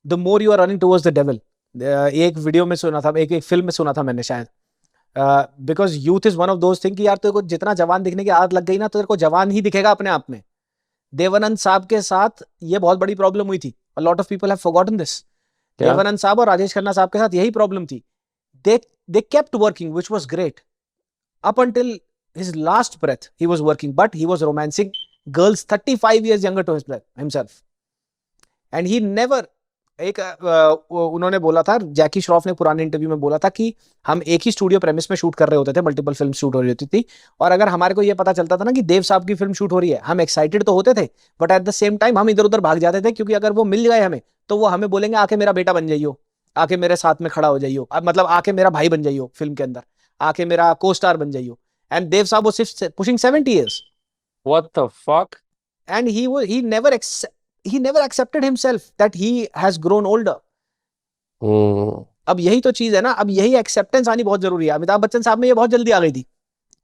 the more you are running towards the devil. एक वीडियो में सुना था, एक फिल्म में सुना था मैंने शायद। Because youth is one of those thing कि यार तेरे को जितना जवान दिखने की आदत लग गई ना, तो तेरे को जवान ही दिखेगा अपने आप में। देवानंद साहब के साथ ये बहुत बड़ी प्रॉब्लम हुई थी। A lot of people have forgotten this. क्या? देवानंद साहब और राजेश खन्ना साहब के साथ यही प्रॉब्लम थी। They kept working, which was great. Up until his last breath, he was working, but he was romancing girls 35 years younger to himself. And he never, एक उन्होंने बोला था, जैकी श्रॉफ ने पुराने इंटरव्यू में बोला था कि हम एक ही स्टूडियो प्रेमिस में शूट कर रहे होते थे, मल्टीपल फिल्म शूट हो रही होती थी, और अगर हमारे को ये पता चलता था ना कि देव साहब की फिल्म शूट हो रही है, हम एक्साइटेड तो होते थे, but at the same time हम इधर उधर भाग जाते थे, क्योंकि अगर वो मिल गए हमें तो वो हमें बोलेंगे आके मेरा बेटा बन जाइयो, आके मेरे साथ में खड़ा हो जाइयो, मतलब आके मेरा भाई बन जाइयो फिल्म के अंदर, आके मेरा को स्टार बन जाइयो। एंड देव साहब वो सिर्फ pushing 70 years, What the fuck? and he never accepted himself that he has grown older. हम्म। अब यही तो चीज है ना, अब यही एक्सेप्टेंस आनी बहुत जरूरी है। अमिताभ बच्चन साहब में ये बहुत जल्दी आ गई थी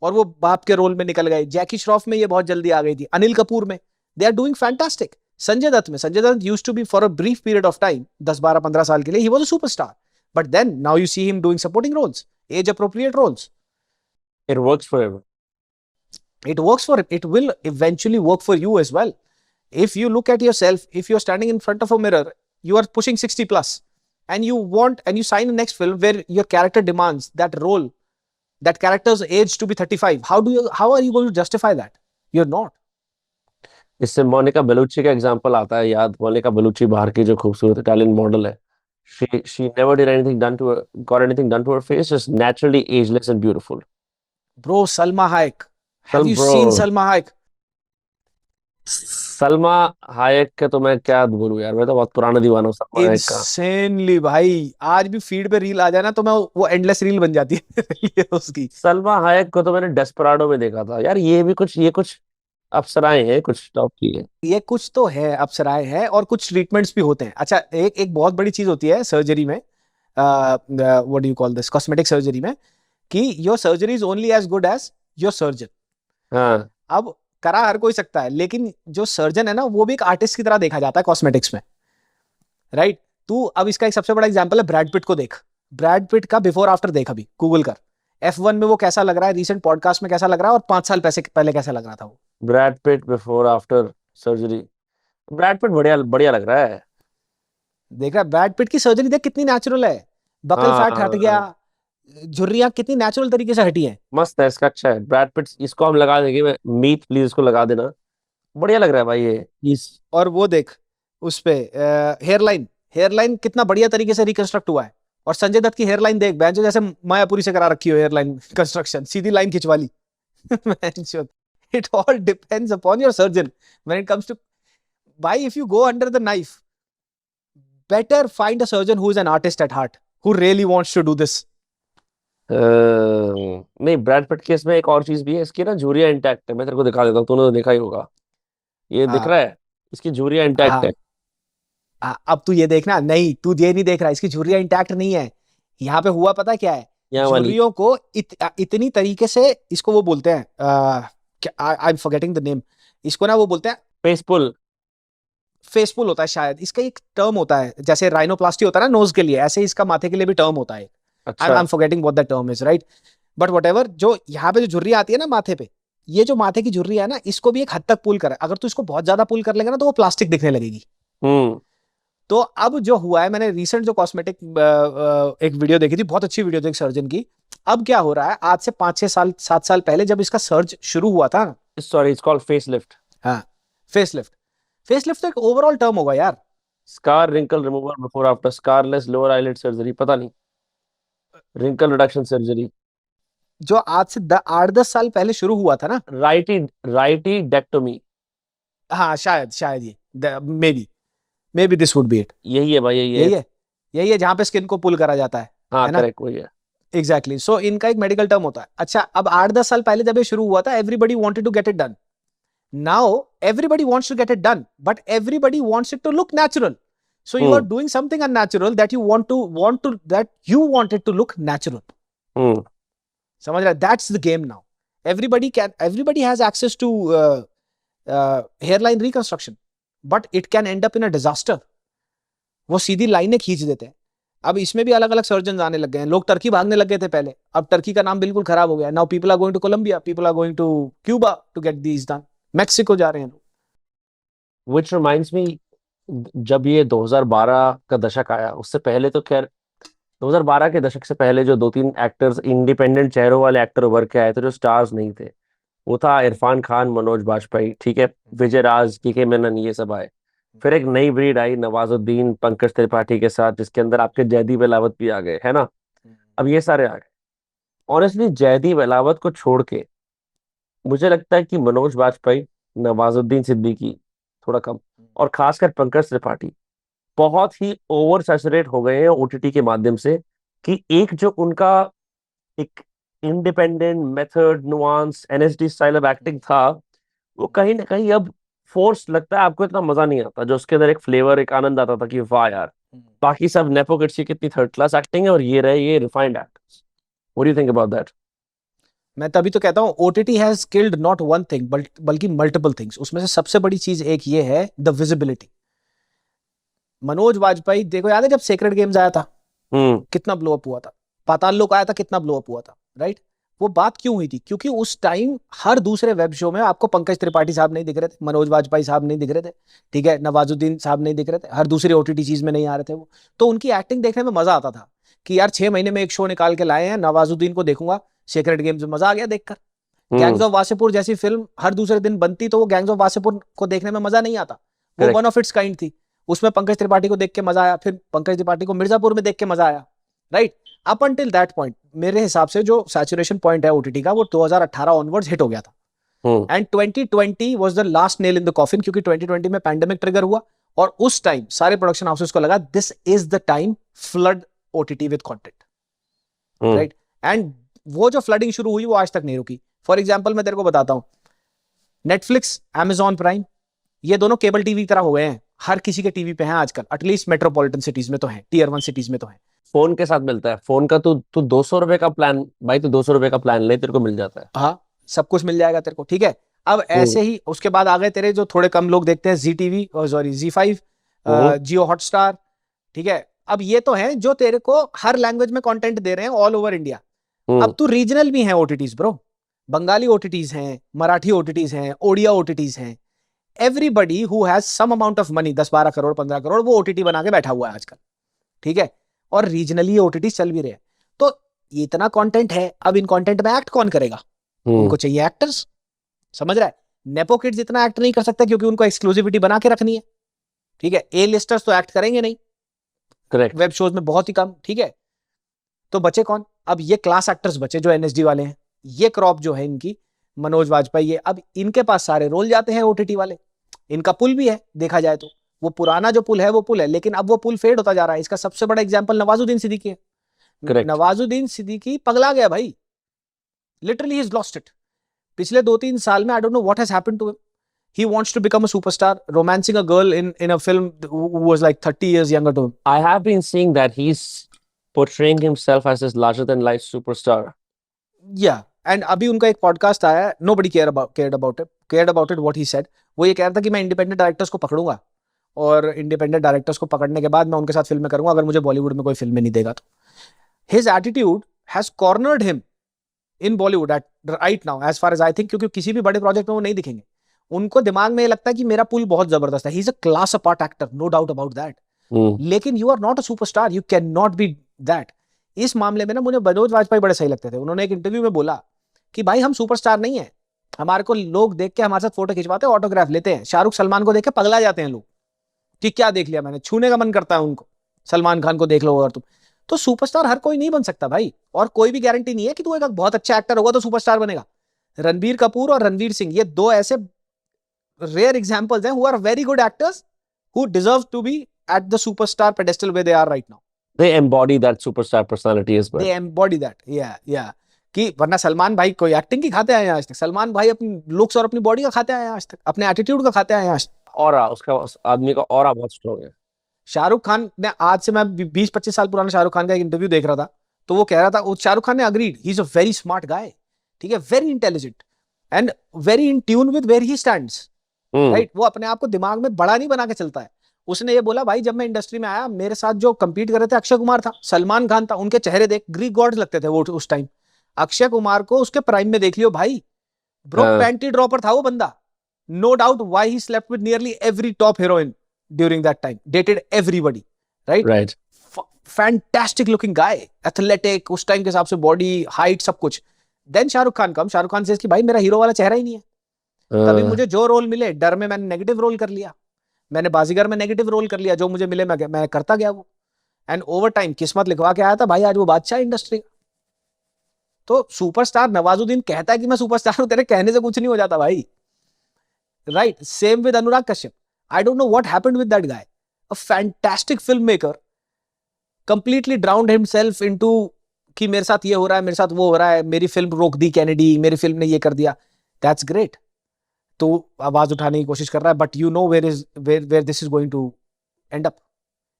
और वो बाप के रोल में निकल गए। जैकी श्रॉफ में ये बहुत जल्दी आ गई थी। अनिल कपूर में they are doing fantastic. Sanjay Dutt में, Sanjay Dutt used to be for a brief period of time, 10 12 15 साल के लिए he was a superstar, but then now you see him doing supporting roles, age appropriate roles. It works for him. It works for him. It will eventually work for you as well. If you look at yourself, if you're standing in front of a mirror, you are pushing 60 plus, and you sign a next film where your character demands that role, that character's age to be 35. How are you going to justify that? You're not. इससे मोनिका बेलुची का एग्जांपल आता है याद। मोनिका बेलुची बाहर की जो खूबसूरत इटालियन मॉडल है, she never did anything done to her, got anything done to her face, just naturally ageless and beautiful. Bro, Salma Hayek. Have Salma you seen bro, Salma Hayek? Salma Hayek का तो मैं क्या बोलूं यार, मैं तो बहुत पुराना दीवाना हूँ सलमा हायक का। Insanely भाई, आज भी फीड पे रील आ जाए ना तो मैं वो एंडलेस रील बन जाती है मेरे लिए उसकी। सलमा हायक को तो मैंने डेस्पराडो में देखा था यार। ये कुछ अप्सराएं हैं, कुछ टॉप की है। ये कुछ तो है, अप्सराएं हैं, और कुछ ट्रीटमेंट्स भी होते हैं। अच्छा, एक एक बहुत बड़ी चीज होती है सर्जरी में, what do you call this, cosmetic surgery में, कि your surgery is only as good as your surgeon. हाँ। अब करा हर कोई सकता है, लेकिन जो सर्जन है ना वो भी एक आर्टिस्ट की तरह देखा जाता है कॉस्मेटिक्स में, राइट? तू अब इसका एक सबसे बड़ा एग्जांपल है ब्रैड पिट को देख। ब्रैड पिट का बिफोर आफ्टर देख, अभी गूगल कर, F1 में वो कैसा लग रहा है, रीसेंट पॉडकास्ट में कैसा लग रहा है, और 5 साल पहले कैसा लग रहा था वो। Brad Pitt before after surgery. Brad Pitt बढ़िया बढ़िया लग रहा है। देख रहा है ब्रैड पिट की सर्जरी, देख कितनी नेचुरल है। बकल फैट हट गया, हाँ, झुर्रियां कितनी नेचुरल तरीके से हटी हैं। मस्त है, इसका अच्छा है ब्रैड पिट, इसको हम लगा देंगे। मैं मीत प्लीज इसको लगा देना, बढ़िया लग रहा है भाई ये इस। और वो देख उस पे हेयरलाइन, हेयरलाइन कितना बढ़िया तरीके से रिकंस्ट्रक्ट हुआ है। और संजय दत्त की हेयरलाइन देख, बैंजो जैसे मायापुरी से करा रखी हो हेयरलाइन कंस्ट्रक्शन, सीधी लाइन खिंचवा ली। Man, it all depends upon your surgeon when it comes to why. If you go under the knife, better find a surgeon who is an artist at heart, who really wants to do this. नहीं, ब्रैड पिट केस में एक और चीज भी है, इसकी ना झुर्रियां इंटैक्ट है, मैं तेरे को दिखा देता हूँ, तूने तो देखा ही होगा, ये दिख हाँ रहा है, इसकी झुर्रियां इंटैक्ट है। हाँ अब तू ये देखना, नहीं तू ये नहीं देख रहा, इसकी झुर्रियां इंटैक्ट नहीं है। यहाँ पे हुआ पता क्या है, यहाँ वाली झुर्रियों को इतनी तरीके से, इसको वो बोलते हैं I am forgetting the name, इसको ना वो बोलते हैं फेसफुल। फेसफुल होता है शायद, इसका एक टर्म होता है, जैसे राइनोप्लास्टी होता है ना नोज के लिए, ऐसे इसका माथे के लिए भी टर्म होता है। आई अच्छा। Am forgetting what the term is, right. But whatever, जो यहाँ पे जो झुर्री आती है ना माथे पे, ये जो माथे की झुर्री है ना, इसको भी एक हद तक पुल कर, अगर तू इसको बहुत ज्यादा पुल कर लेगा ना तो वो प्लास्टिक दिखने लगेगी। हम्म। तो अब जो हुआ है, मैंने रिसेंट जो कॉस्मेटिक एक वीडियो देखी थी, बहुत अच्छी वीडियो थी एक सर्जन की। अब क्या हो रहा है, आज से 5 6 साल 7 साल पहले जब इसका सर्ज शुरू हुआ था, सॉरी, इट्स कॉल्ड फेसलिफ्ट। हाँ फेसलिफ्ट, फेसलिफ्ट तो एक ओवरऑल टर्म होगा यार। Scar wrinkle removal before after, scarless lower eyelid surgery, पता नहीं, रिंकल रिडक्शन सर्जरी। जो आज से 8 10 साल पहले शुरू हुआ था ना, राइटी डेक्टोमी। हाँ शायद ये may be this would be it. यही है भाई, यही है। यही है, यही है जहां पे स्किन को पुल करा जाता हाँ है ना। करेक्ट, वही है। एग्जैक्टली, सो इनका एक मेडिकल टर्म होता है। अच्छा, अब 8 10 साल पहले जब ये शुरू हुआ था, everybody wanted to get it done. Now everybody wants to get it done, but everybody wants it to look natural. So you are hmm. Doing something unnatural that you want it to look natural. Hmm. समझ रहा है? That's the game now. Everybody has access to hairline reconstruction, but it can end up in a disaster. वो सीधी लाइनें खींच देते हैं। अब इसमें भी अलग अलग सर्जन आने लग गए हैं। लोग टर्की भागने लग गए थे पहले, अब टर्की का नाम बिल्कुल खराब हो गया। Now people are going to Colombia, people are going to Cuba to get these done. Mexico जा रहे हैं लोग। विच रिमाइंड्स मी, जब ये 2012 का दशक आया, उससे पहले तो खैर 2012 के दशक से पहले जो दो तीन एक्टर्स, इंडिपेंडेंट चेहरों वाले एक्टर उभर के आए थे, जो स्टार्स नहीं थे, वो था इरफान खान, मनोज बाजपेयी, ठीक है, विजय राज, के मेनन, ये सब आए। फिर एक नई ब्रीड आई, नवाजुद्दीन, पंकज त्रिपाठी के साथ, जिसके अंदर आपके जयदीप अहलावत भी आ गए, है ना। अब ये सारे आ गए। ऑनेस्टली जयदीप अहलावत को छोड़ के मुझे लगता है कि मनोज बाजपेयी, नवाजुद्दीन सिद्दीकी थोड़ा कम, और खासकर पंकज त्रिपाठी बहुत ही ओवर सैचुरेट हो गए हैं ओटीटी के माध्यम से, कि एक जो उनका एक independent method, nuance, NSD style of acting था, वो कहीं ना कहीं अब फोर्स लगता है। आपको इतना मजा नहीं आता, जो उसके अंदर एक फ्लेवर, एक आनंद आता था कि वाह यार, बाकी सब नेपो किड्स की कितनी थर्ड क्लास एक्टिंग है, और ये रहे ये refined actors. What do you think about that? मैं तभी तो कहता हूं, OTT has killed not one thing बल्कि मल्टीपल थिंग्स। उसमें से सबसे बड़ी चीज एक ये है, द विजिबिलिटी। मनोज वाजपेयी, देखो याद है जब सेक्रेड गेम्स आया था, हम्म। कितना ब्लो अप हुआ था। पाताल लोक आया था, कितना ब्लो अप हुआ था, राइट। वो बात क्यों हुई थी? क्योंकि उस टाइम हर दूसरे वेब शो में आपको पंकज त्रिपाठी साहब नहीं दिख रहे थे, मनोज वाजपेयी साहब नहीं दिख रहे थे, ठीक है, नवाजुद्दीन साहब नहीं दिख रहे थे, हर दूसरी ओटीटी चीज में नहीं आ रहे थे वो। तो उनकी एक्टिंग देखने में मजा आता था कि यार 6 महीने में एक शो निकाल के लाए हैं, नवाजुद्दीन को देखूंगा, सेक्रेट गेम्स में मजा आ गया देखकर। Gangs hmm. ऑफ वासेपुर जैसी फिल्म हर दूसरे दिन बनती तो वो गैंग्स ऑफ वासेपुर को देखने में मजा नहीं आता। वो correct. One of its kind थी। उसमें पंकज त्रिपाठी को देख के मजा आया, फिर पंकज त्रिपाठी को मिर्जापुर में देख के मजा आया, right. Up until that point मेरे हिसाब से जो सैचुरेशन पॉइंट है ओटीटी का, वो 2018 ऑनवर्ड्स हिट हो गया था। Hmm. And 2020 was the last nail in the coffin, क्योंकि 2020 में पैंडेमिक ट्रिगर हुआ, और उस टाइम सारे प्रोडक्शन हाउसेस को लगा this is the time flood OTT with content, hmm. Right. And वो जो फ्लडिंग शुरू हुई वो आज तक नहीं रुकी। फॉर एग्जाम्पल मैं तेरे को बताता हूं, नेटफ्लिक्स, Amazon प्राइम, ये दोनों केबल टीवी की तरह हो गए हैं। हर किसी के टीवी पे हैं आजकल, एटलीस्ट मेट्रोपॉलिटन सिटीज में तो है, टीयर 1 सिटीज में तो है। फोन के साथ मिलता है, फोन का तू तू 200 रुपए का प्लान, भाई तू 200 रुपए का प्लान ले, तेरे को मिल जाता है। हाँ, सब कुछ मिल जाएगा तेरे को, ठीक है। अब हम्म। ऐसे ही उसके बाद आ गए तेरे जो थोड़े कम लोग देखते हैं, जी टीवी, सॉरी Z5, हम्म। जियो हॉटस्टार, ठीक है। अब ये तो हैं जो तेरे को हर लैंग्वेज में कंटेंट दे रहे हैं ऑल ओवर इंडिया। हम्म। अब तो रीजनल भी हैं ओटीटीज ब्रो, बंगाली ओटीटीज हैं, मराठी ओटीटीज हैं, ओडिया ओटीटीज हैं। Everybody who has some amount of money, 10 12 crore 15 crore, वो ओटीटी बना के बैठा हुआ है आजकल, ठीक है। और रीजनली ओटीटी चल भी रहे हैं। तो इतना कंटेंट है, अब इन कंटेंट में एक्ट कौन करेगा? हम्म। उनको चाहिए एक्टर्स, समझ रहा है। नेपो किड्स इतना एक्ट नहीं कर सकते क्योंकि उनको एक्सक्लूसिविटी बना के रखनी है, ठीक है। ए लिस्टर्स तो एक्ट करेंगे नहीं करेक्ट। वेब शोज में, बहुत ही कम, ठीक है। तो बचे कौन? अब ये क्लास एक्टर्स बचे जो एनएसडी वाले हैं। ये क्रॉप जो है इनकी, मनोज वाजपेयी है, अब इनके पास सारे रोल जाते हैं ओटीटी वाले। इनका पुल भी है देखा जाए तो, वो पुराना जो पुल है वो पुल है, लेकिन अब वो पुल फेड होता जा रहा है। इसका सबसे बड़ा एग्जांपल नवाजुद्दीन सिद्दीकी है। करेक्ट। नवाजुद्दीन सिद्दीकी पगला गया भाई, literally he is lost it. पिछले 2-3 साल में I don't know what has happened to him. He wants to become a superstar, romancing a girl in a film who was like 30 years younger to him. I have been seeing that he's portraying himself as this larger than life superstar. Yeah, and अभी उनका एक पॉडकास्ट आया है, nobody cared about it what he said. वो ये कह रहा था कि मैं इंडिपेंडेंट डायरेक्टर्स को पकड़ूंगा और इंडिपेंडेंट डायरेक्टर्स को पकड़ने के बाद मैं उनके साथ फिल्में करूंगा, अगर मुझे बॉलीवुड में कोई फिल्में नहीं देगा तो। His attitude has cornered him in Bollywood at right now as far as I think, क्योंकि किसी भी बड़े प्रोजेक्ट में वो नहीं दिखेंगे। उनको दिमाग में ये लगता है कि मेरा पुल बहुत जबरदस्त है। He is a class apart actor, no doubt about that, लेकिन you are not a superstar, you can नॉट बी दैट। इस मामले में ना मुझे मनोज वाजपेयी बड़े सही लगते थे। उन्होंने एक इंटरव्यू में बोला कि भाई हम सुपरस्टार नहीं है, हमारे को लोग देख के हमारे साथ फोटो खिंचवाते हैं, ऑटोग्राफ लेते हैं। शाहरुख सलमान को देख के पगला जाते हैं लोग कि क्या देख लिया मैंने, छूने का मन करता है उनको। सलमान खान को देख लो अगर तुम, तो सुपरस्टार हर कोई नहीं बन सकता भाई, और कोई भी गारंटी नहीं है कि तू एक बहुत अच्छा एक्टर होगा तो सुपरस्टार बनेगा। रणबीर कपूर और रणवीर सिंह, ये दो ऐसे rare examples हैं who are very good actors who deserve to be at the superstar pedestal where they are right now. They embody that superstar personality as well. They embody that. Yeah. कि वरना सलमान भाई कोई एक्टिंग की खाते आए हैं आज तक? सलमान भाई अपनी लुक्स और अपनी बॉडी का खाते आए हैं आज तक, अपने एटीट्यूड का खाते आए हैं आज तक। ऑरा, उसका उस आदमी का ऑरा बहुत स्ट्रॉन्ग है। शाहरुख खान ने, आज से मैं 20-25 साल पुराना शाहरुख खान का एक इंटरव्यू देख रहा था, तो वो कह रहा था, शाहरुख खान ने agreed, he is a very smart guy, ठीक है, very intelligent and very in tune with where he stands, right. वो अपने आप को दिमाग में बड़ा नहीं बना के चलता है। उसने ये बोला भाई जब मैं इंडस्ट्री में आया, मेरे साथ जो कंपीट कर रहे थे अक्षय कुमार था, सलमान खान था, उनके चेहरे देख ग्रीक गॉड्स लगते थे वो उस टाइम। अक्षय कुमार को उसके प्राइम में देख लियो भाई, ब्रो पैंटी ड्रॉपर था वो बंदा, no doubt. Why he slept with nearly every top heroine during that time, dated everybody, right. Fantastic looking guy, athletic, उस टाइम के हिसाब से बॉडी, हाइट, सब कुछ। देन शाहरुख खान कम, शाहरुख खान से कि भाई मेरा हीरो वाला चेहरा ही नहीं है। तभी मुझे जो रोल मिले, डर में मैंने नेगेटिव रोल कर लिया, मैंने बाजीगर में नेगेटिव रोल कर लिया, जो मुझे मिले मैं करता गया वो, एंड ओवर टाइम किस्मत लिखवा के आया था भाई, आज वो बादशाह इंडस्ट्री का। तो सुपरस्टार नवाजुद्दीन कहता है कि मैं सुपरस्टार हूं, तेरे कहने से कुछ नहीं हो जाता भाई, right. Same with Anurag Kashyap, I don't know what happened with that guy, a fantastic film maker, completely ड्राउन्ड himself into कि मेरे साथ ये हो रहा है, मेरे साथ वो हो रहा है, मेरी फिल्म रोक दी कैनेडी, मेरी फिल्म ने ये कर दिया, दैट्स ग्रेट। तो आवाज उठाने की कोशिश कर रहा है, but you know where this is going to end up.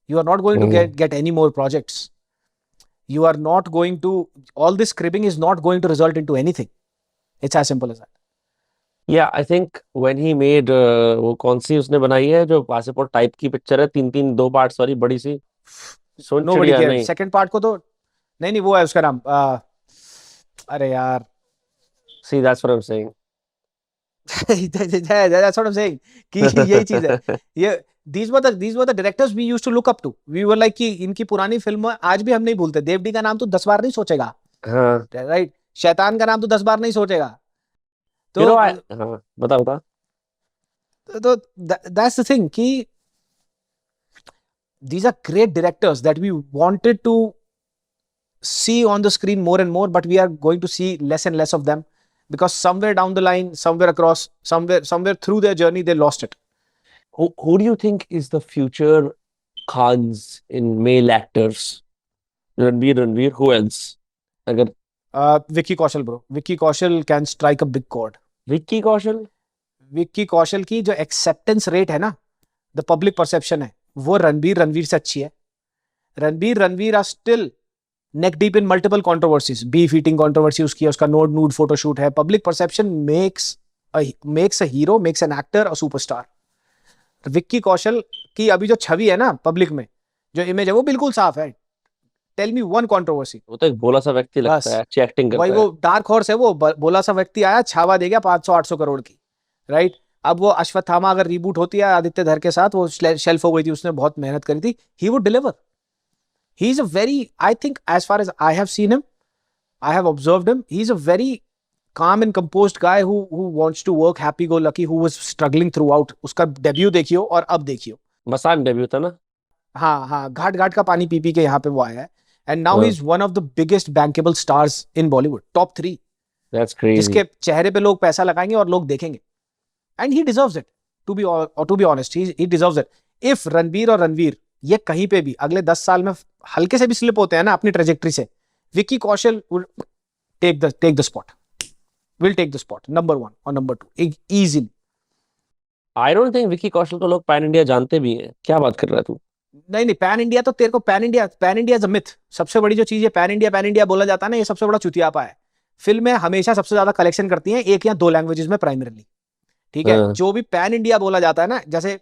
You are not going to get any more projects, you are not going to, all this scribbling is not going to result into anything, it's as simple as that. Yeah, I think when he made वो कौन सी उसने बनाई है जो पासपोर्ट टाइप की पिक्चर है, 3-3 2 पार्ट्स वाली बड़ी सी, सोन नोबडी चिड़िया केयर। नहीं, सेकंड पार्ट को तो नहीं, वो है उसका नाम, अरे यार see that's what I'm saying. that's what I'm saying कि यही चीज है ये। these were the directors we used to look up to, we were like कि इनकी पुरानी फिल्म आज भी हम नहीं भूलते। देवडी का नाम तो 10 बार नहीं सोचेगा, हाँ, राइट। शैतान का नाम तो 10 बार नहीं सोचेगा। you know, तो हाँ, बता। तो that's the thing कि these are great directors that we wanted to see on the screen more and more, but we are going to see less and less of them because somewhere down the line, somewhere across, somewhere through their journey, they lost it. Who do you think is the future Khans in male actors? Ranveer, who else? अगर Vicky Kaushal, bro. Vicky Kaushal can strike a big chord. Vicky Kaushal, Vicky Kaushal की जो एक्सेप्टेंस रेट है ना, द पब्लिक परसेप्शन है, वो रणवीर से अच्छी है। Ranveer are still neck deep in multiple controversies, beef eating controversy उसकी है, उसका नूड फोटोशूट है। Public perception makes a hero, makes an actor a superstar. Vicky Kaushal की अभी जो छवि है ना पब्लिक में, जो इमेज है, वो बिल्कुल साफ है। Tell me one controversy. वो तो एक भोला सा व्यक्ति लगता है, अच्छी एक्टिंग करता वही है। वो डार्क हॉर्स है, वो बोला सा व्यक्ति आया, छावा दे गया 500-800 करोड़ की, राइट। अब वो अश्वत्थामा अगर रीबूट होती है आदित्य धर के साथ, वो शेल्फ हो गई थी, उसने बहुत मेहनत करी थी, he would deliver. He is a very, I think as far as I have seen him, I have observed him, he is a very calm and composed guy who wants to work, happy go lucky, who was struggling throughout. उसका डेब्यू देखियो और अब देखियो, मसान डेब्यू था ना। हाँ, घाट का पानी पी के यहाँ पे वो आया है, and now he's one of the biggest bankable stars in Bollywood, top 3, That's crazy. जिसके चेहरे पे लोग पैसा लगाएंगे और लोग देखेंगे, and he deserves it, to be honest, he deserves it. If Ranbir और रणवीर ये कहीं पे भी अगले 10 साल में हल्के से भी स्लिप होते हैं ना अपनी ट्रेजेक्ट्री से, Vicky Kaushal take the spot, will take the spot number 1 और number 2 easily. I don't think Vicky Kaushal को लोग पैन इंडिया जानते भी हैं. क्या बात कर रहा है तू? नहीं नहीं, पैन इंडिया तो तेरे को pan India is a myth. सबसे बड़ी जो चीज है पैन इंडिया बोला जाता है ना, ये सबसे बड़ा चुतियापा है. फिल्में हमेशा सबसे ज्यादा कलेक्शन करती हैं एक या दो लैंग्वेजेस में प्राइमरीली. ठीक है, हाँ. जो भी पैन इंडिया बोला जाता है ना, जैसे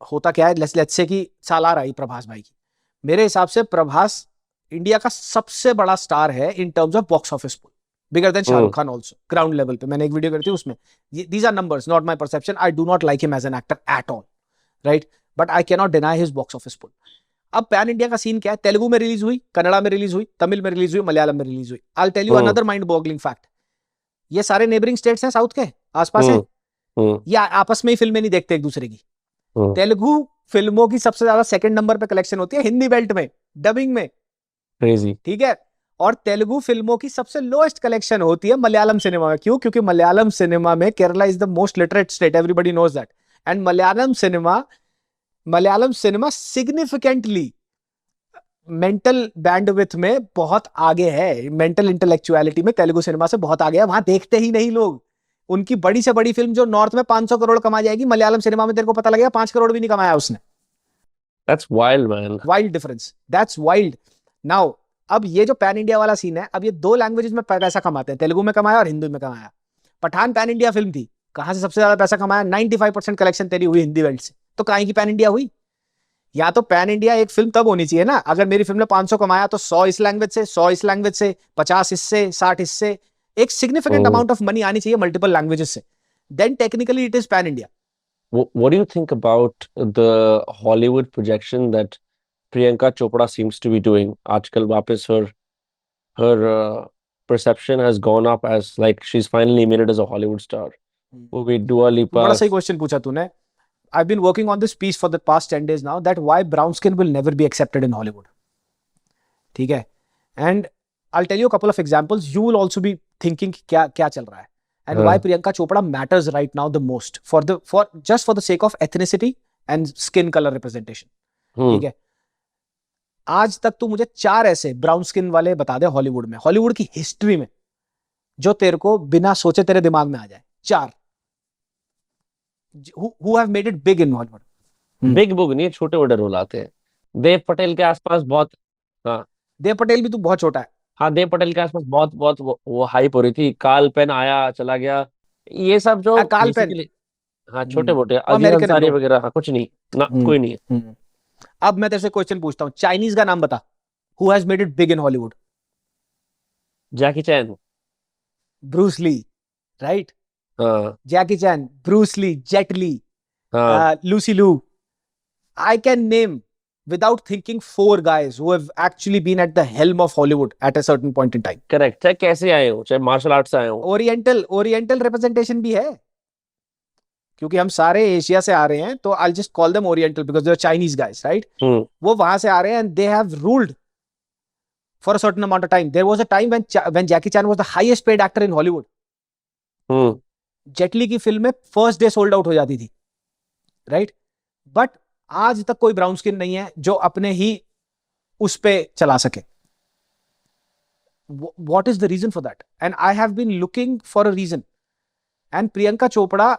होता क्या है, लेट्स से कि सालार आई प्रभास भाई की. मेरे हिसाब से प्रभास इंडिया का सबसे बड़ा स्टार है in terms of box office pull, bigger than Shahrukh Khan also. Ground level पे मैंने एक वीडियो करी थी उसमें, these are numbers, not my perception. I do not like him as an actor at all, right, but I cannot deny his box office pull. अब पैन इंडिया का सीन क्या है, तेलुगु में रिलीज हुई, कन्नड़ा में रिलीज हुई, तमिल में रिलीज हुई, मलयालम में रिलीज हुई. I tell you another mind boggling fact, ये सारे नेबरिंग स्टेट्स हैं साउथ के आसपास हैं, ये आपस में ही फिल्में नहीं देखते एक दूसरे की. तेलुगु फिल्मों की सबसे ज्यादा सेकंड नंबर पे कलेक्शन होती है हिंदी बेल्ट में, डबिंग में. क्रेजी. ठीक है, और तेलुगु फिल्मों की सबसे लोएस्ट कलेक्शन होती है मलयालम सिनेमा में. क्यों? क्योंकि मलयालम सिनेमा में Kerala is the most literate state, everybody knows that. And Malayalam cinema significantly mental bandwidth में बहुत आगे है, मेंटल इंटेलेक्चुअलिटी में तेलुगु सिनेमा से बहुत आगे है. वहां देखते ही नहीं लोग. उनकी बड़ी से बड़ी फिल्म जो नॉर्थ में 500 करोड़ कमा जाएगी, मलयालम सिनेमा में तेरे को पता लगेगा 5 करोड़ भी नहीं कमाया उसने. That's wild, man. Wild difference, that's wild. Now अब ये जो पैन इंडिया वाला सीन है, अब ये दो लैंग्वेजेस में पैसा कमाते हैं, तेलुगु में कमाया और हिंदी में कमाया. पठान पैन इंडिया फिल्म थी, कहां से सबसे ज्यादा पैसा कमाया? 95% कलेक्शन तेरी हुई हिंदी बेल्ट से. तो कहां की पैन इंडिया हुई? या तो पैन इंडिया एक फिल्म तब होनी चाहिए ना, अगर मेरी फिल्म ने 500 कमाया तो 100 इस लैंग्वेज से, 100 इस लैंग्वेज से, 50 इससे, 60 इससे, एक सिग्निफिकेंट अमाउंट ऑफ मनी आनी चाहिए मल्टीपल लैंग्वेजेस से. Then technically it is pan India. What do you think about the Hollywood projection that Priyanka Chopra seems to be doing? आजकल वापस her perception has gone up as like she's finally made it as a Hollywood star. वो भी Dua Lipa. बड़ा सही क्वेश्चन पूछा तूने. I've been working on this piece for the past 10 days now, that why brown skin will never be accepted in Hollywood. ठीक है, and I'll tell you a couple of examples. You will also be thinking क्या क्या चल रहा है, and why Priyanka Chopra matters right now the most for just for the sake of ethnicity and skin color representation. ठीक है, आज तक तू मुझे 4 ऐसे ब्राउन स्किन वाले बता दे हॉलीवुड में, हॉलीवुड की हिस्ट्री में, जो तेरे को बिना सोचे तेरे दिमाग में आ जाए. 4 who have made it big in Hollywood. Big bug नहीं, छोटे बड़े रोल आते हैं. देव पटेल के आसपास बहुत. हाँ, देव पटेल भी तू बहुत छोटा है. हाँ, देव पटेल के आसपास बहुत बहुत वो हाइप हो रही थी. काल पेन आया चला गया, ये सब जो काल पेन, basically, हाँ, छोटे मोटे अजीज अमेरिकन अंसारी वगैरह. हाँ, कुछ नहीं ना, कोई नहीं है. अब मैं तेरे से क्वेश्चन पूछता हूँ, चाइनीज का नाम बता. Who has made it big in Hollywood? Jackie Chan. Bruce Lee, right. हाँ, जैकी चैन, ब्रूस ली, जेट ली, हाँ. लूसी लू. I can name without thinking 4 guys who have actually been at the helm of Hollywood at a certain point in time. Correct. चाहे कैसे आए हो, चाहे मार्शल आर्ट से आए हो. ओरिएंटल रिप्रेजेंटेशन भी है, क्योंकि हम सारे एशिया से आ रहे हैं, तो I'll just call them Oriental because they're Chinese guys, right? वो वहां से आ रहे हैं and they have ruled for a certain amount of time. There was a time when Jackie Chan was the highest paid actor in Hollywood. Jet Li की फिल्में फर्स्ट डे सोल्ड आउट हो जाती थी, राइट. बट आज तक कोई ब्राउन स्किन नहीं है जो अपने ही उस पे चला सके. What is the reason for that? And I have been looking for a reason. And Priyanka Chopra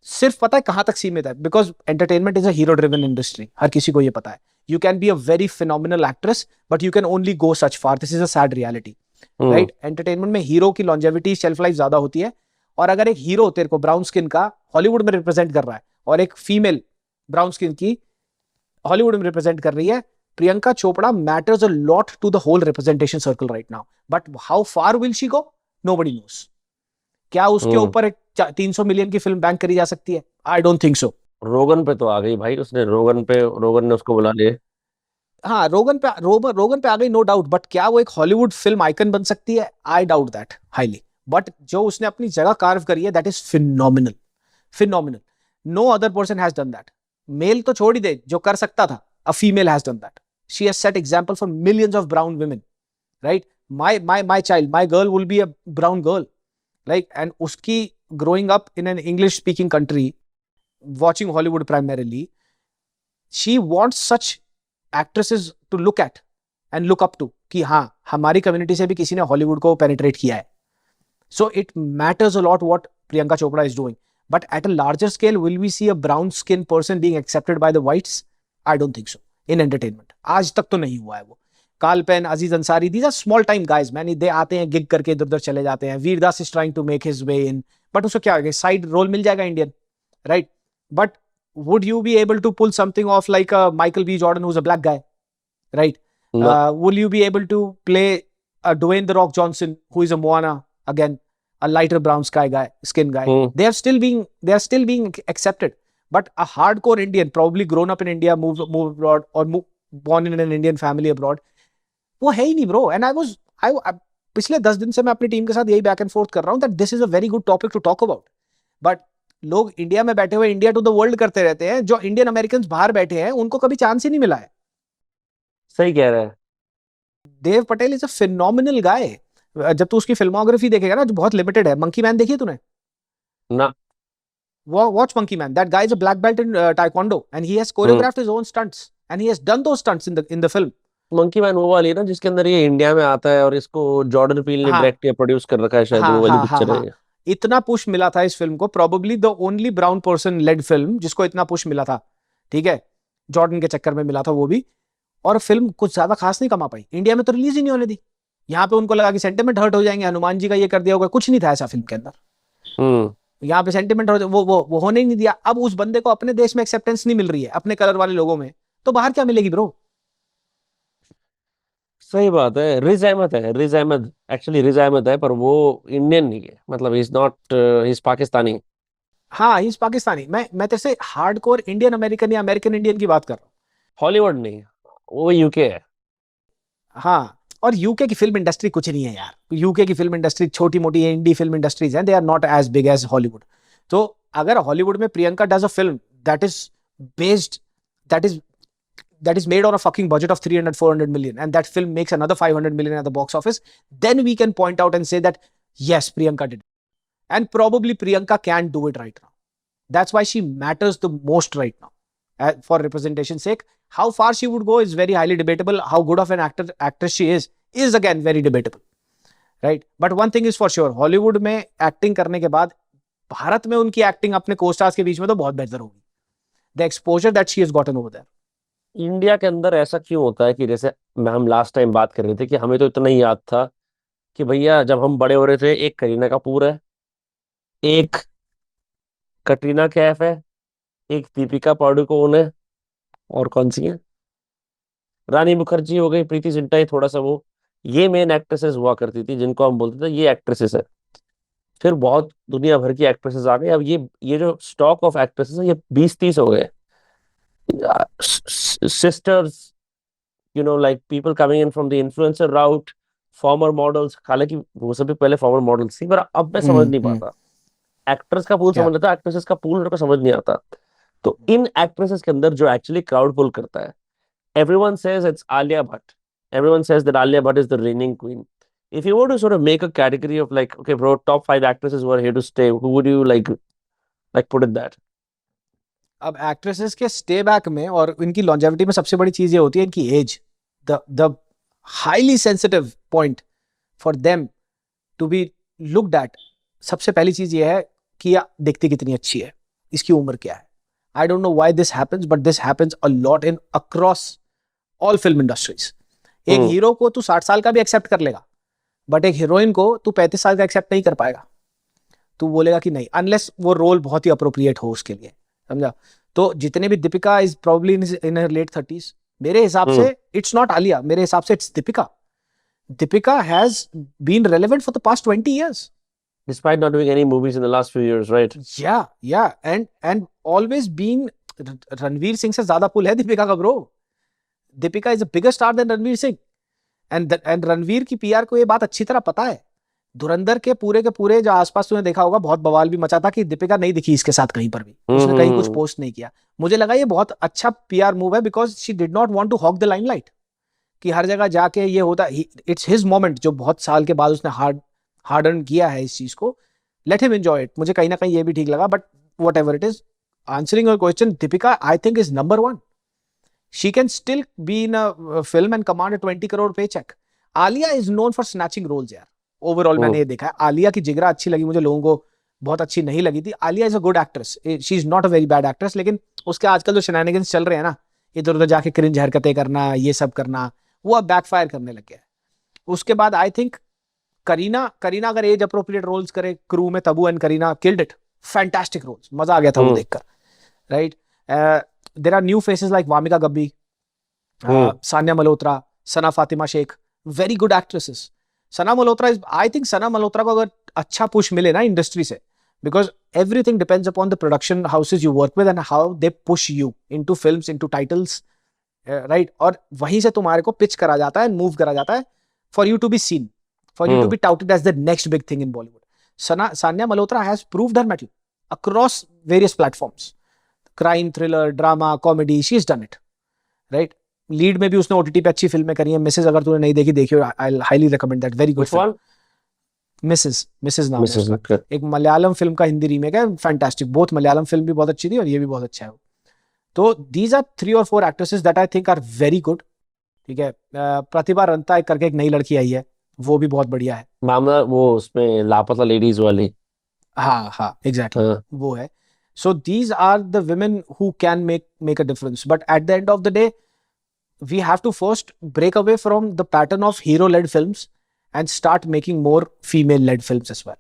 सिर्फ पता है कहां तक सीमित है, because entertainment is a hero driven industry, हर किसी को ये पता है. You can be a very phenomenal actress but you can only go so far. This is a sad reality, right. Entertainment में हीरो की लॉन्जेविटी, शेल्फ लाइफ ज्यादा होती है. और अगर एक हीरो तेरे को ब्राउन स्किन का हॉलीवुड में रिप्रेजेंट कर रहा है और एक फीमेल ब्राउन स्किन की हॉलीवुड में रिप्रेजेंट कर रही है, Priyanka Chopra matters a lot to the whole representation circle right now. But how far will she go, nobody knows. क्या उसके ऊपर एक 300 मिलियन की फिल्म बैंक करी जा सकती है? आई डोंट थिंक सो. रोगन पे तो आ गई भाई, उसने रोगन ने उसको बुला लिया. हाँ, रोगन पे आ गई, नो डाउट. बट क्या वो एक हॉलीवुड फिल्म आइकन बन सकती है? I doubt that highly. But जो उसने अपनी जगह कार्व करी है, that is phenomenal. No other person has done that. Male तो छोड़ ही दे, जो कर सकता था, a female has done that. She has set example for millions of brown women, right. my child, my girl will be a brown girl, like, and uski growing up in an English speaking country, watching Hollywood primarily, she wants such actresses to look at and look up to कि हाँ हमारी कम्युनिटी से भी किसी ने हॉलीवुड को पेनिट्रेट किया है. So it matters a lot what Priyanka Chopra is doing. But at a larger scale, will we see a brown skinned person being accepted by the whites? I don't think so. In entertainment. आज तक तो नहीं हुआ है वो. Carl Penn, Aziz Ansari, these are small time guys, man. They आते हैं गिग करके इधर उधर चले जाते हैं. वीर दास is trying to make his way in. But उसको क्या है? Side role मिल जाएगा Indian. Right? But would you be able to pull something off like a Michael B. Jordan who's a black guy? Right? No. Will you be able to play a Dwayne The Rock Johnson who is a Moana again? A lighter brown skin guy. They are still being accepted. But a hardcore Indian, probably grown up in India, moved abroad, or born in an Indian family abroad, वो है ही नहीं bro. And I पिछले 10 दिन से मैं अपनी टीम के साथ यही बैक एंड फोर्थ कर रहा हूँ that this is a very good topic to talk about. But लोग इंडिया में बैठे हुए इंडिया टू द वर्ल्ड करते रहते हैं. जो इंडियन अमेरिकन बाहर बैठे हैं उनको कभी चांस ही नहीं मिला है. सही कह रहा है. Dev Patel is a phenomenal गाय. जब तू उसकी फिल्मोग्राफी देखेगा ना जो बहुत लिमिटेड है. मंकी मैन देखी है तूने? ना. Watch Monkey Man. That guy is a black belt in taekwondo and he has choreographed his own stunts and he has done those stunts in the film. Monkey man वो वाली है ना जिसके अंदर ये इंडिया में आता है और इसको जॉर्डन पील ने हाँ. डायरेक्ट या प्रोड्यूस कर रखा है शायद. हाँ, वो वाली हाँ, पिक्चर हाँ, है. हाँ. इतना पुश मिला था इस फिल्म को. Probably the only brown person led film जिसको इतना पुश मिला था. ठीक है, जॉर्डन के चक्कर में मिला था वो भी. और फिल्म कुछ ज्यादा खास नहीं कमा पाई. इंडिया में तो रिलीज ही नहीं होने दी. यहाँ पे उनको लगा कि सेंटिमेंट हर्ट हो जाएंगे, हनुमान जी का ये कर दिया होगा. कुछ नहीं था ऐसा फिल्म के अंदर. यहाँ पे सेंटिमेंट वो होने ही नहीं दिया. अब उस बंदे को अपने देश में एक्सेप्टेंस नहीं मिल रही है अपने कलर वाले लोगों में, तो बाहर क्या मिलेगी ब्रो? सही बात है. रिज अहमद है. रिज अहमद एक्चुअली रिज अहमद है पर वो इंडियन नहीं है. मतलब he is not, he is Pakistani. हाँ, ही इज पाकिस्तानी. मैं तेरे से हार्डकोर इंडियन अमेरिकन या अमेरिकन इंडियन की बात कर रहा हूँ. हॉलीवुड नहीं, वो यूके है. हाँ, और यूके की फिल्म इंडस्ट्री कुछ नहीं है यार. यूके की फिल्म इंडस्ट्री छोटी मोटी इंडी फिल्म इंडस्ट्रीज हैं. They are not as big as Hollywood. तो अगर हॉलीवुड में Priyanka does a film that is based that is made on a fucking budget of 300-400 million and that film makes another 500 million at the box office, then we can point out and say that yes, Priyanka did it. And probably Priyanka can do it right now. That's why she matters the most right now. For representation's sake, how far she would go is very highly debatable. How good of an actress she is again very debatable. Right? But one thing is for sure, Hollywood में acting करने के बाद भारत में उनकी acting अपने co-stars के बीच में तो बहुत बेहतर होगी. The exposure that she has gotten over there. India के अंदर ऐसा क्यों होता है कि जैसे हम लास्ट टाइम बात कर रहे थे कि हमें तो इतना ही याद था कि भैया जब हम बड़े हो रहे थे एक करीना कपूर है, एक कटरीना कैफ है, एक दीपिका पादुकोण है, और कौन सी है, रानी मुखर्जी हो गई, प्रीति जिंटा ही थोड़ा सा वो. ये मेन एक्ट्रेसेस हुआ करती थी जिनको हम बोलते थे ये एक्ट्रेसेस है. फिर बहुत दुनिया भर की एक्ट्रेसेस आ गई. अब ये जो स्टॉक ऑफ एक्ट्रेसेस है ये 20-30 हो गए. Sisters, like people coming in from the influencer route, former models. हालांकि वो सभी पहले former models थी पर अब मैं समझ नहीं पाता. एक्टर्स का पूल समझ लेता, एक्ट्रेसेस का पूल मेरे को समझ नहीं आता. तो इन एक्ट्रेसेस के अंदर जो एक्चुअली क्राउड पुल करता है, everyone says it's Alia Bhatt. Everyone says that Alia Bhatt is the reigning queen. If you were to sort of make a category of like, okay bro, top 5 actresses who are here to stay, who would you like put it that? अब एक्ट्रेसेस के स्टे बैक में और इनकी लॉन्जेविटी में सबसे बड़ी चीज ये होती है इनकी age. The highly sensitive point for them to be looked at. सबसे पहली चीज ये है कि दिखती कितनी अच्छी है, इसकी उम्र क्या है. आई don't know why this happens but this happens a lot in across all film industries. एक हीरो को तू 60 साल का भी एक्सेप्ट कर लेगा बट एक हीरोइन को तू 35 साल का एक्सेप्ट नहीं कर पाएगा. तू बोलेगा कि नहीं, अनलेस वो रोल बहुत ही अप्रोप्रिएट हो उसके लिए. समझा? तो जितने भी Deepika is probably in her late 30s. मेरे हिसाब से इट्स नॉट आलिया, मेरे हिसाब से it's Deepika. Deepika has been relevant for the past 20 years despite not doing any movies in the last few years, right? yeah and always been. Ranveer Singh से ज्यादा पुल है दीपिका का bro. Deepika is a bigger star than Ranveer Singh and Ranveer की पीआर को ये बात अच्छी तरह पता है. धुरंधर के पूरे जो आसपास तूने देखा होगा बहुत बवाल भी मचा था कि दीपिका नहीं दिखी इसके साथ कहीं पर भी. उसने कहीं कुछ पोस्ट नहीं किया. मुझे लगा ये बहुत अच्छा पीआर मूव है because she did not want to hog the limelight. कि हर जगह जाके ये होता, इट्स हिज मोमेंट जो बहुत साल के बाद उसने हार्ड अर्न किया है इस चीज को, लेट हिम एंजॉय इट। मुझे कहीं ना कहीं ये भी ठीक लगा, but whatever it is, answering your question, Deepika I think is number one. She can still be in a film and command a 20 crore paycheck. Alia is known for snatching roles यार, ओवरऑल मैंने ये देखा है। आलिया की जिगरा अच्छी लगी मुझे, लोगों को बहुत अच्छी नहीं लगी थी। Alia is a good actress, she is not a very bad actress, लेकिन उसके आजकल जो शेनानिगन्स चल रहे हैं ना, इधर उधर जाके क्रिंज हरकतें करना, ये सब करना, वो अब बैकफायर करने लग गया है। उसके बाद आई थिंक करीना, करीना अगर एज अप्रोप्रिएट रोल्स करे, क्रू में Tabu and Kareena killed it, fantastic roles, मजा आ गया था वो देखकर, right. There are new faces like Wamiqa Gabbi, Sanya Malhotra, Sana Fatima Shaikh, very good actresses. Sana Malhotra is, I think Sana Malhotra को अगर अच्छा पुश मिले ना इंडस्ट्री से, because everything depends upon the production houses you work with and how they push you into films, into titles, right? और वहीं से तुम्हारे को पिच करा जाता है, मूव करा जाता है for you to be seen, for you to be touted as the next big thing in Bollywood. Sanya Malhotra has proved her mettle across various platforms, crime, thriller, drama, comedy, she's done it, right? Lead में भी उसने ओटीटी पे अच्छी फिल्में करी हैं। मिसेस अगर तूने नहीं देखी, देखियो, I highly recommend that, very good film. Mrs, Mrs नाम है उसका, एक मलयालम फिल्म का हिंदी रीमेक है, फैंटास्टिक। बोथ मलयालम फिल्म भी बहुत अच्छी थी और ये भी बहुत अच्छा है। तो these are 3 or 4 actresses that I think are very good, ठीक है। प्रतिभा रंता एक करके एक नई लड़की आई है, वो भी बहुत बढ़िया है। मामला वो उसमें लापता लेडीज वाली। हाँ हाँ एग्जैक्टली, वो है। So these are the women who can make a difference, but at the end of the day we have to first break away from the pattern of hero led films and start making more female led films as well.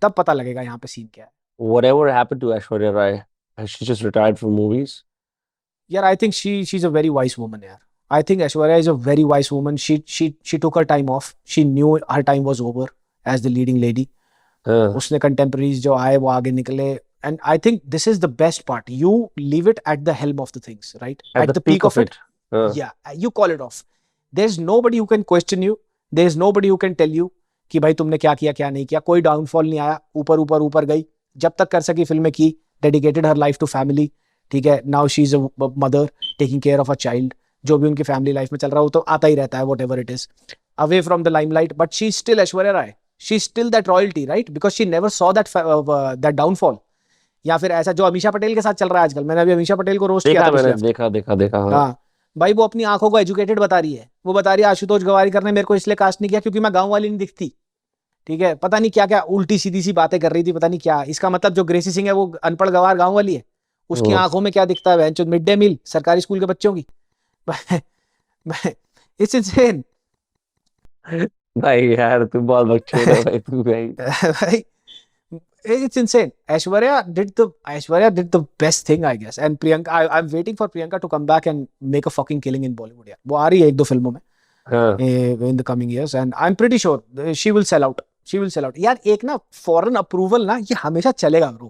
तब पता लगेगा यहाँ पे सीन क्या है। Whatever happened to Aishwarya Rai? Has she just retired from movies? यार I think she's a very wise woman यार। I think Aishwarya is a very wise woman. She took her time off. She knew her time was over as the leading lady. उसने contemporaries जो आए वो आगे निकले, and I think this is the best part. You leave it at the helm of the things, right? At the peak of it. Yeah, you call it off. There's nobody who can question you. There's nobody who can tell you कि भाई तुमने क्या किया क्या नहीं किया। कोई डाउनफॉल नहीं आया, ऊपर ऊपर ऊपर गई, जब तक कर सकी फिल्में की, dedicated her life to family, ठीक है। Now she is a mother taking care of a child, जो भी उनकी फैमिली लाइफ में चल रहा है वो तो आता ही रहता है, whatever it is, away from the limelight, but she still Aishwarya Rai, she still that royalty, right, because she never saw that downfall. या फिर ऐसा जो अमीषा पटेल के साथ चल रहा है आजकल, मैंने अभी अमीषा पटेल को रोस्ट किया था, मैंने देखा हाँ भाई, वो अपनी आंखों को एजुकेटेड बता रही है। वो बता रही है आशुतोष गवारीकर ने मेरे को इसलिए कास्ट नहीं किया क्योंकि मैं गांव वाली नहीं दिखती, ठीक है। पता नहीं क्या क्या उल्टी सीधी सी बातें कर रही थी, पता नहीं क्या। इसका मतलब जो ग्रेसी सिंह है वो अनपढ़ गवार गांव वाली है, उसकी आंखों में क्या दिखता है, मिड डे मील सरकारी स्कूल के बच्चों की। इट्स इनसेन भाई यार तू बहुत बकचोद है भाई तू भाई। भाई it's insane. Aishwarya did the best thing, I guess. And Priyanka, I'm waiting for Priyanka to come back and make a fucking killing in Bollywood. यार वो आ रही है 1-2 फिल्मों में in the coming years, and I'm pretty sure she will sell out. She will sell out. यार एक ना foreign approval ना ये हमेशा चलेगा bro.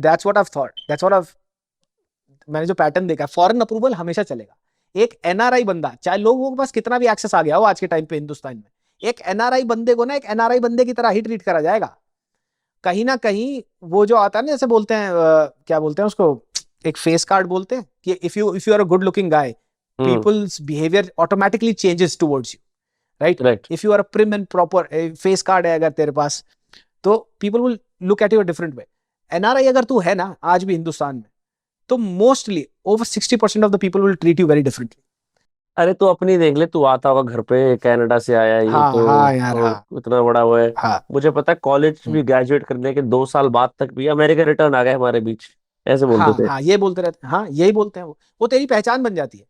That's what I've thought. मैंने जो पैटर्न देखा, फॉरेन अप्रूवल हमेशा चलेगा। एक एनआरआई बंदा, चाहे लोगों के पास कितना भी एक्सेस आ गया हो आज के टाइम पे हिंदुस्तान में, एक एनआरआई बंदे को ना एक एनआरआई बंदे की तरह ही ट्रीट करा जाएगा। कहीं ना कहीं वो जो आता है ना, जैसे बोलते हैं क्या बोलते हैं उसको, एक फेस कार्ड बोलते हैं कि if you are a good looking guy, people's behaviour automatically changes towards you, right. If you are a prim and proper face card है अगर तेरे पास, तो people will look at you different way. NRI अगर तू है ना आज भी हिंदुस्तान में, तो mostly over 60% of the people will treat you very differently. अरे तू अपनी देख ले, तू आता होगा घर पे, कनाडा से आया ये हाँ तो, हाँ यार हाँ इतना बड़ा हुआ है। हाँ मुझे पता है कॉलेज भी ग्रेजुएट करने के 2 साल बाद तक भी अमेरिका रिटर्न आ गए हमारे बीच, ऐसे बोलते हाँ थे। हाँ, ये बोलते रहते हैं, हाँ यही बोलते हैं। वो तेरी पहचान बन जाती है।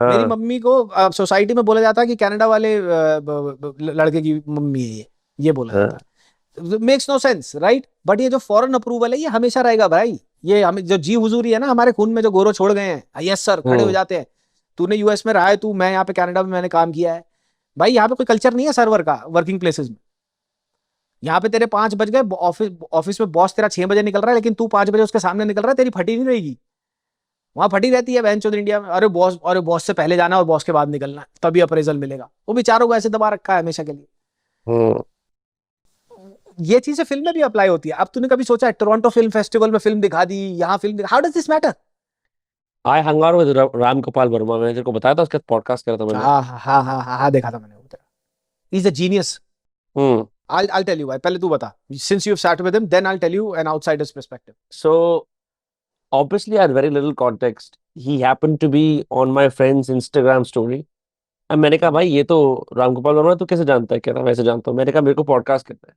मेरी हाँ मम्मी को सोसाइटी में बोला जाता है कि कनाडा वाले लड़के की मम्मी है ये बोला जाता है। Makes no sense, right. But ये जो फॉरेन अप्रूवल है ये हमेशा रहेगा भाई। ये हमें जो जी हुजूरी है ना हमारे खून में, जो गोरो छोड़ गए हैं, यस सर खड़े हो जाते हैं। तूने यूएस में रहा है, तू, मैं यहाँ पे कनाडा में मैंने काम किया है भाई। यहाँ पे कोई कल्चर नहीं है सर्वर का वर्किंग प्लेसेस में। यहाँ पे तेरे 5 बज गए, ऑफिस में बॉस तेरा 6 बजे निकल रहा है, लेकिन तू 5 बजे उसके सामने निकल रहा है, तेरी फटी नहीं रहेगी। वहां फटी रहती है बहन चोद इंडिया में। अरे बॉस से पहले जाना और बॉस के बाद निकलना, तभी अप्रेजल मिलेगा। वो बेचारों को ऐसे दबा रखा है हमेशा के लिए। ये चीजें फिल्म में भी अप्लाई होती है। अब तूने कभी सोचा है टोरंटो फिल्म फेस्टिवल में फिल्म दिखा दी, यहाँ फिल्म दिखा, how does this matter? I hung out with Ram Gopal Verma, मैंने तेरे को बताया था, उसका पॉडकास्ट करा था मैंने। हाँ हाँ हाँ हाँ हाँ हाँ, देखा था मैंने वो तेरा। He's a genius. Hmm. I'll tell you why. पहले तू बता. Since you've sat with him, then I'll tell you an outsider's perspective. So obviously I had very little context. He happened to be on my friend's Instagram story. अब मैंने कहा भाई ये तो रामगोपाल वर्मा, तू कैसे जानता है? कह रहा वैसे जानता हूँ। मैंने कहा मेरे को पॉडकास्ट करना है।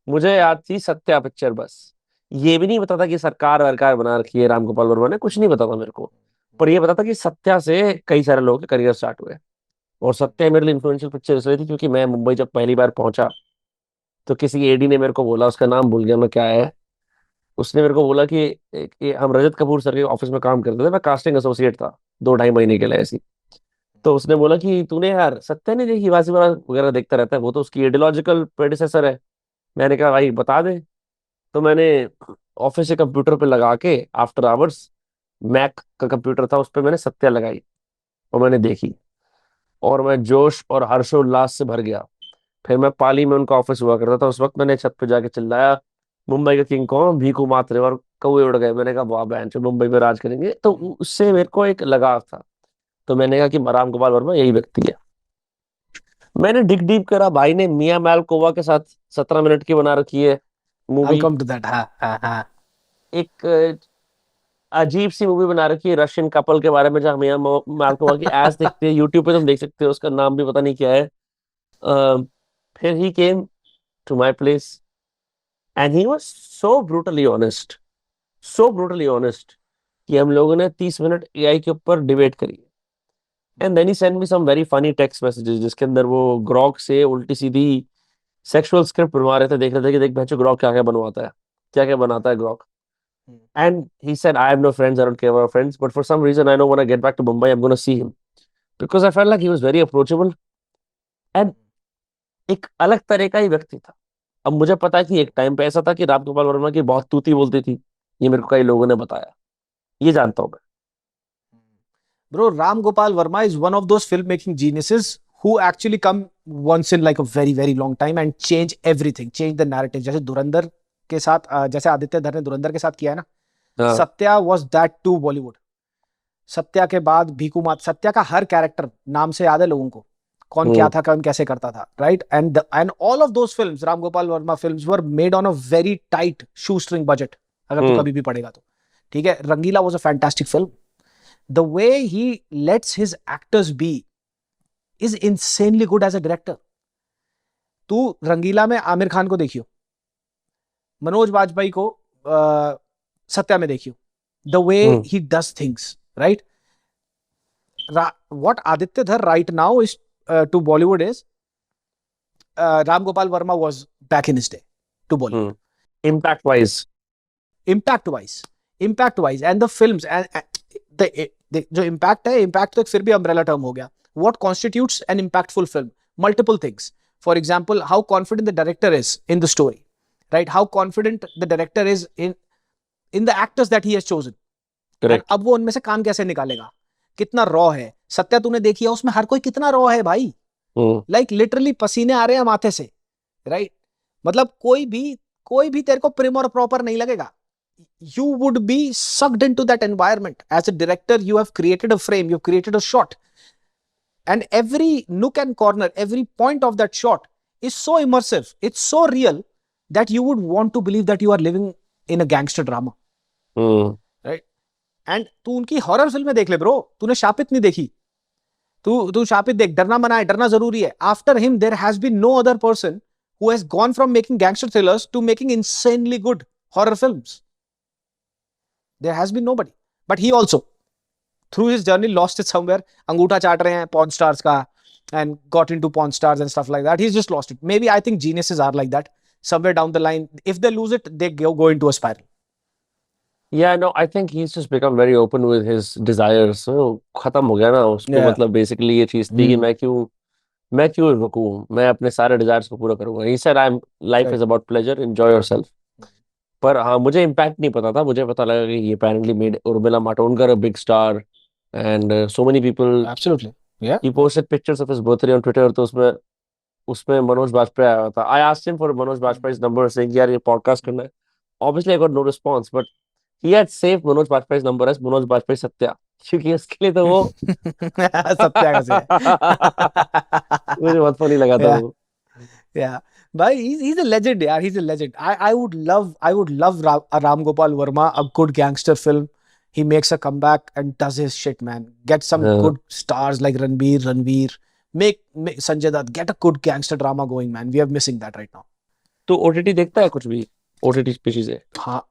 मुझे याद थी सत्या पिक्चर बस। ये भी नहीं पता था कि सरकार वरकार बना रखी है रामगोपाल वर्मा ने, कुछ नहीं पता था मेरे को। पर ये पता था कि सत्या से कई सारे लोगों के करियर स्टार्ट हुए। और सत्या मेरे लिए इन्फ्लुएंशियल पिक्चर इसलिए थी क्योंकि मैं मुंबई जब पहली बार पहुंचा तो किसी एडी ने मेरे को बोला, उसका नाम भूल गया मैं क्या है, उसने मेरे को बोला कि हम रजत कपूर सर के ऑफिस में काम करते थे, मैं कास्टिंग एसोसिएट था 2 ढाई महीने के लिए ऐसी। तो उसने बोला कि तूने यार सत्या नहीं देखी, वासीवा वगैरह देखता रहता है, वो तो उसकी आइडियोलॉजिकल प्रेडिसेसर है। मैंने कहा भाई बता दे। तो मैंने ऑफिस से कंप्यूटर पे लगा के आफ्टर आवर्स, मैक का कंप्यूटर था उस पे मैंने सत्या लगाई और मैंने देखी। और मैं जोश और हर्षोल्लास से भर गया। फिर मैं पाली में उनका ऑफिस हुआ करता था उस वक्त, मैंने छत पे जाके चिल्लाया मुंबई का किंग कौन, भीखू मात्रे, और कौवे उड़ गए। मैंने कहा वाह बहन जो मुंबई में राज करेंगे। तो उससे मेरे को एक लगाव था। तो मैंने कहा कि राम गोपाल वर्मा यही व्यक्ति है। मैंने डिग डीप करा, भाई ने मिया मालकोवा के साथ 17 मिनट की बना रखी है I'll movie. come to that. हाँ हाँ हाँ. एक अजीब सी मूवी बना रखी है रशियन कपल के बारे में, जहाँ मिया मालकोवा की एज देखते हैं यूट्यूब पे, तुम देख सकते हो, उसका नाम भी पता नहीं क्या है। फिर he came to my place and he was so brutally honest, so brutally honest कि हम लोगों ने 30 मिनट एआई के ऊपर डिबेट करी। And then he send me some very funny text messages जिसके अंदर वो ग्रॉक से उल्टी सीधी सेक्सुअल स्क्रिप्ट बनवा रहे थे, देख रहे थे कि देख बच्चों ग्रॉक क्या क्या बनवाता है, क्या क्या बनाता है Grok. And he said, I have no friends, I don't care about friends, but for some reason, I know when I get back to Mumbai, I'm going to see him. Because I felt like he was very approachable and एक अलग तरह का ही व्यक्ति था। अब मुझे पता है कि एक टाइम पे ऐसा था कि राम गोपाल वर्मा की बहुत तूती बोलती थी, ये मेरे को कई लोगों ने बताया, ये जानता हूं मैं। Bro, Ram Gopal Verma is one of those filmmaking geniuses who actually come once in like a very very long time and change everything, change the narrative. जैसे धुरंधर के साथ जैसे आदित्य धर ने धुरंधर के साथ किया है ना, हाँ। Satya was that to Bollywood. Satya के बाद भीकू मात, सत्या का हर कैरेक्टर नाम से याद है लोगों को, कौन क्या हम्म। था, कौन कैसे करता था, right. And all of those films, Ram Gopal Varma films were made on a very tight shoestring budget. अगर तू हम्म। कभी भी पढ़ेगा तो ठीक है. Rangeela was a fantastic film. The way he lets his actors be is insanely good as a director. तू रंगीला में आमिर खान को देखियो, मनोज बाजपेयी को सत्या में देखियो, the way hmm. he does things, right? What Aditya Dhar right now is to Bollywood is Ram Gopal Verma was back in his day to Bollywood. Impact wise. Impact wise, impact wise, and the films and the जो impact है, impact तो एक फिर भी umbrella term हो गया. What constitutes an impactful film? Multiple things. For example, how confident the director is in the story, right? How confident the director is in the actors that he has chosen. And correct. अब वो उनमें से काम कैसे निकालेगा, कितना रॉ है. सत्या तूने देखी है, उसमें हर कोई कितना रॉ है भाई. हम्म। लाइक लिटरली पसीने आ रहे हैं माथे से, राइट. मतलब कोई भी तेरे को प्रिम और प्रॉपर नहीं लगेगा. You would be sucked into that environment. As a director, you have created a frame, you've created a shot, and every nook and corner, every point of that shot is so immersive, it's so real that you would want to believe that you are living in a gangster drama, hmm. right? And तू उनकी हॉरर फिल्में देख ले ब्रो. तूने शापित नहीं देखी, तू शापित देख. डरना मना है, डरना जरूरी है. After him there has been no other person who has gone from making gangster thrillers to making insanely good horror films. There has been nobody. But he also, through his journey, lost it somewhere. अंगूठा चाट रहे हैं porn stars का, and got into porn stars and stuff like that. He's just lost it. Maybe I think geniuses are like that. Somewhere down the line, if they lose it, they go into a spiral. Yeah, no, I think he's just become very open with his desires. So खत्म हो गया ना उसको, Yeah. मतलब बेसिकली ये चीज थी कि मैं क्यों रुकूं, मैं अपने सारे डिजायर्स को पूरा करूंगा। He said I am, life Right. Is about pleasure, enjoy yourself. पर हाँ, मुझे इम्पैक्ट नहीं पता था। मुझे पता लगा कि ये apparently made Urmila Matondkar a big star and so many people. Absolutely. Yeah. He posted pictures of his birthday on Twitter, तो उसमें उसमें मनोज बाजपेयी आया हुआ था। I asked him for Manoj बाजपेयी's number saying यार ये पॉडकास्ट करना है। Obviously I got no response, but he had saved Manoj बाजपेयी's number as Manoj Bajpayee Satya. क्योंकि उसके लिए तो वो सत्याग्रह से है। मुझे बहुत फनी लगा था Yeah, वो। yeah. But he's a legend, yeah. He's a legend. I would love Ram Gopal Verma, a good gangster film. He makes a comeback and does his shit, man. Get some हाँ, good stars like Ranveer. Make Sanjay Dutt. Get a good gangster drama going, man. We are missing that right now. तो ओटीटी देखता है कुछ भी, ओटीटी स्पीशीज है? हाँ,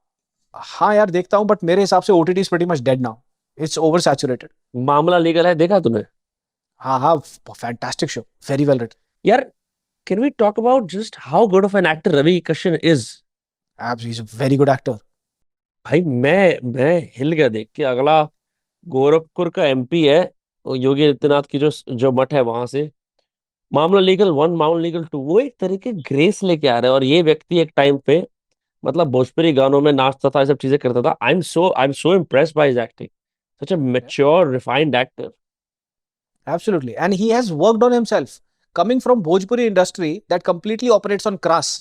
हाँ यार देखता हूँ, बट मेरे हिसाब से OTT is pretty much dead now. It's oversaturated. मामला लीगल है, देखा तूने? हाँ हाँ, fantastic show. Very well written. यार, can we talk about just how good of an actor Ravi Kishan is? He's a very good actor. भाई मैं हिल गया देख के। अगला गोरखपुर का एमपी है, वो योगी आदित्यनाथ की जो जो मठ है वहां से। मामला लीगल वन, मामला लीगल टू, वो एक तरीके ग्रेस लेके आ रहे हैं। और ये व्यक्ति एक टाइम पे मतलब भोजपुरी गानों में नाचता था, ये सब चीजें करता था। I am so impressed by his acting. Such a mature refined actor. Absolutely. And he has worked on himself. Coming from Bhojpuri industry that completely operates on crass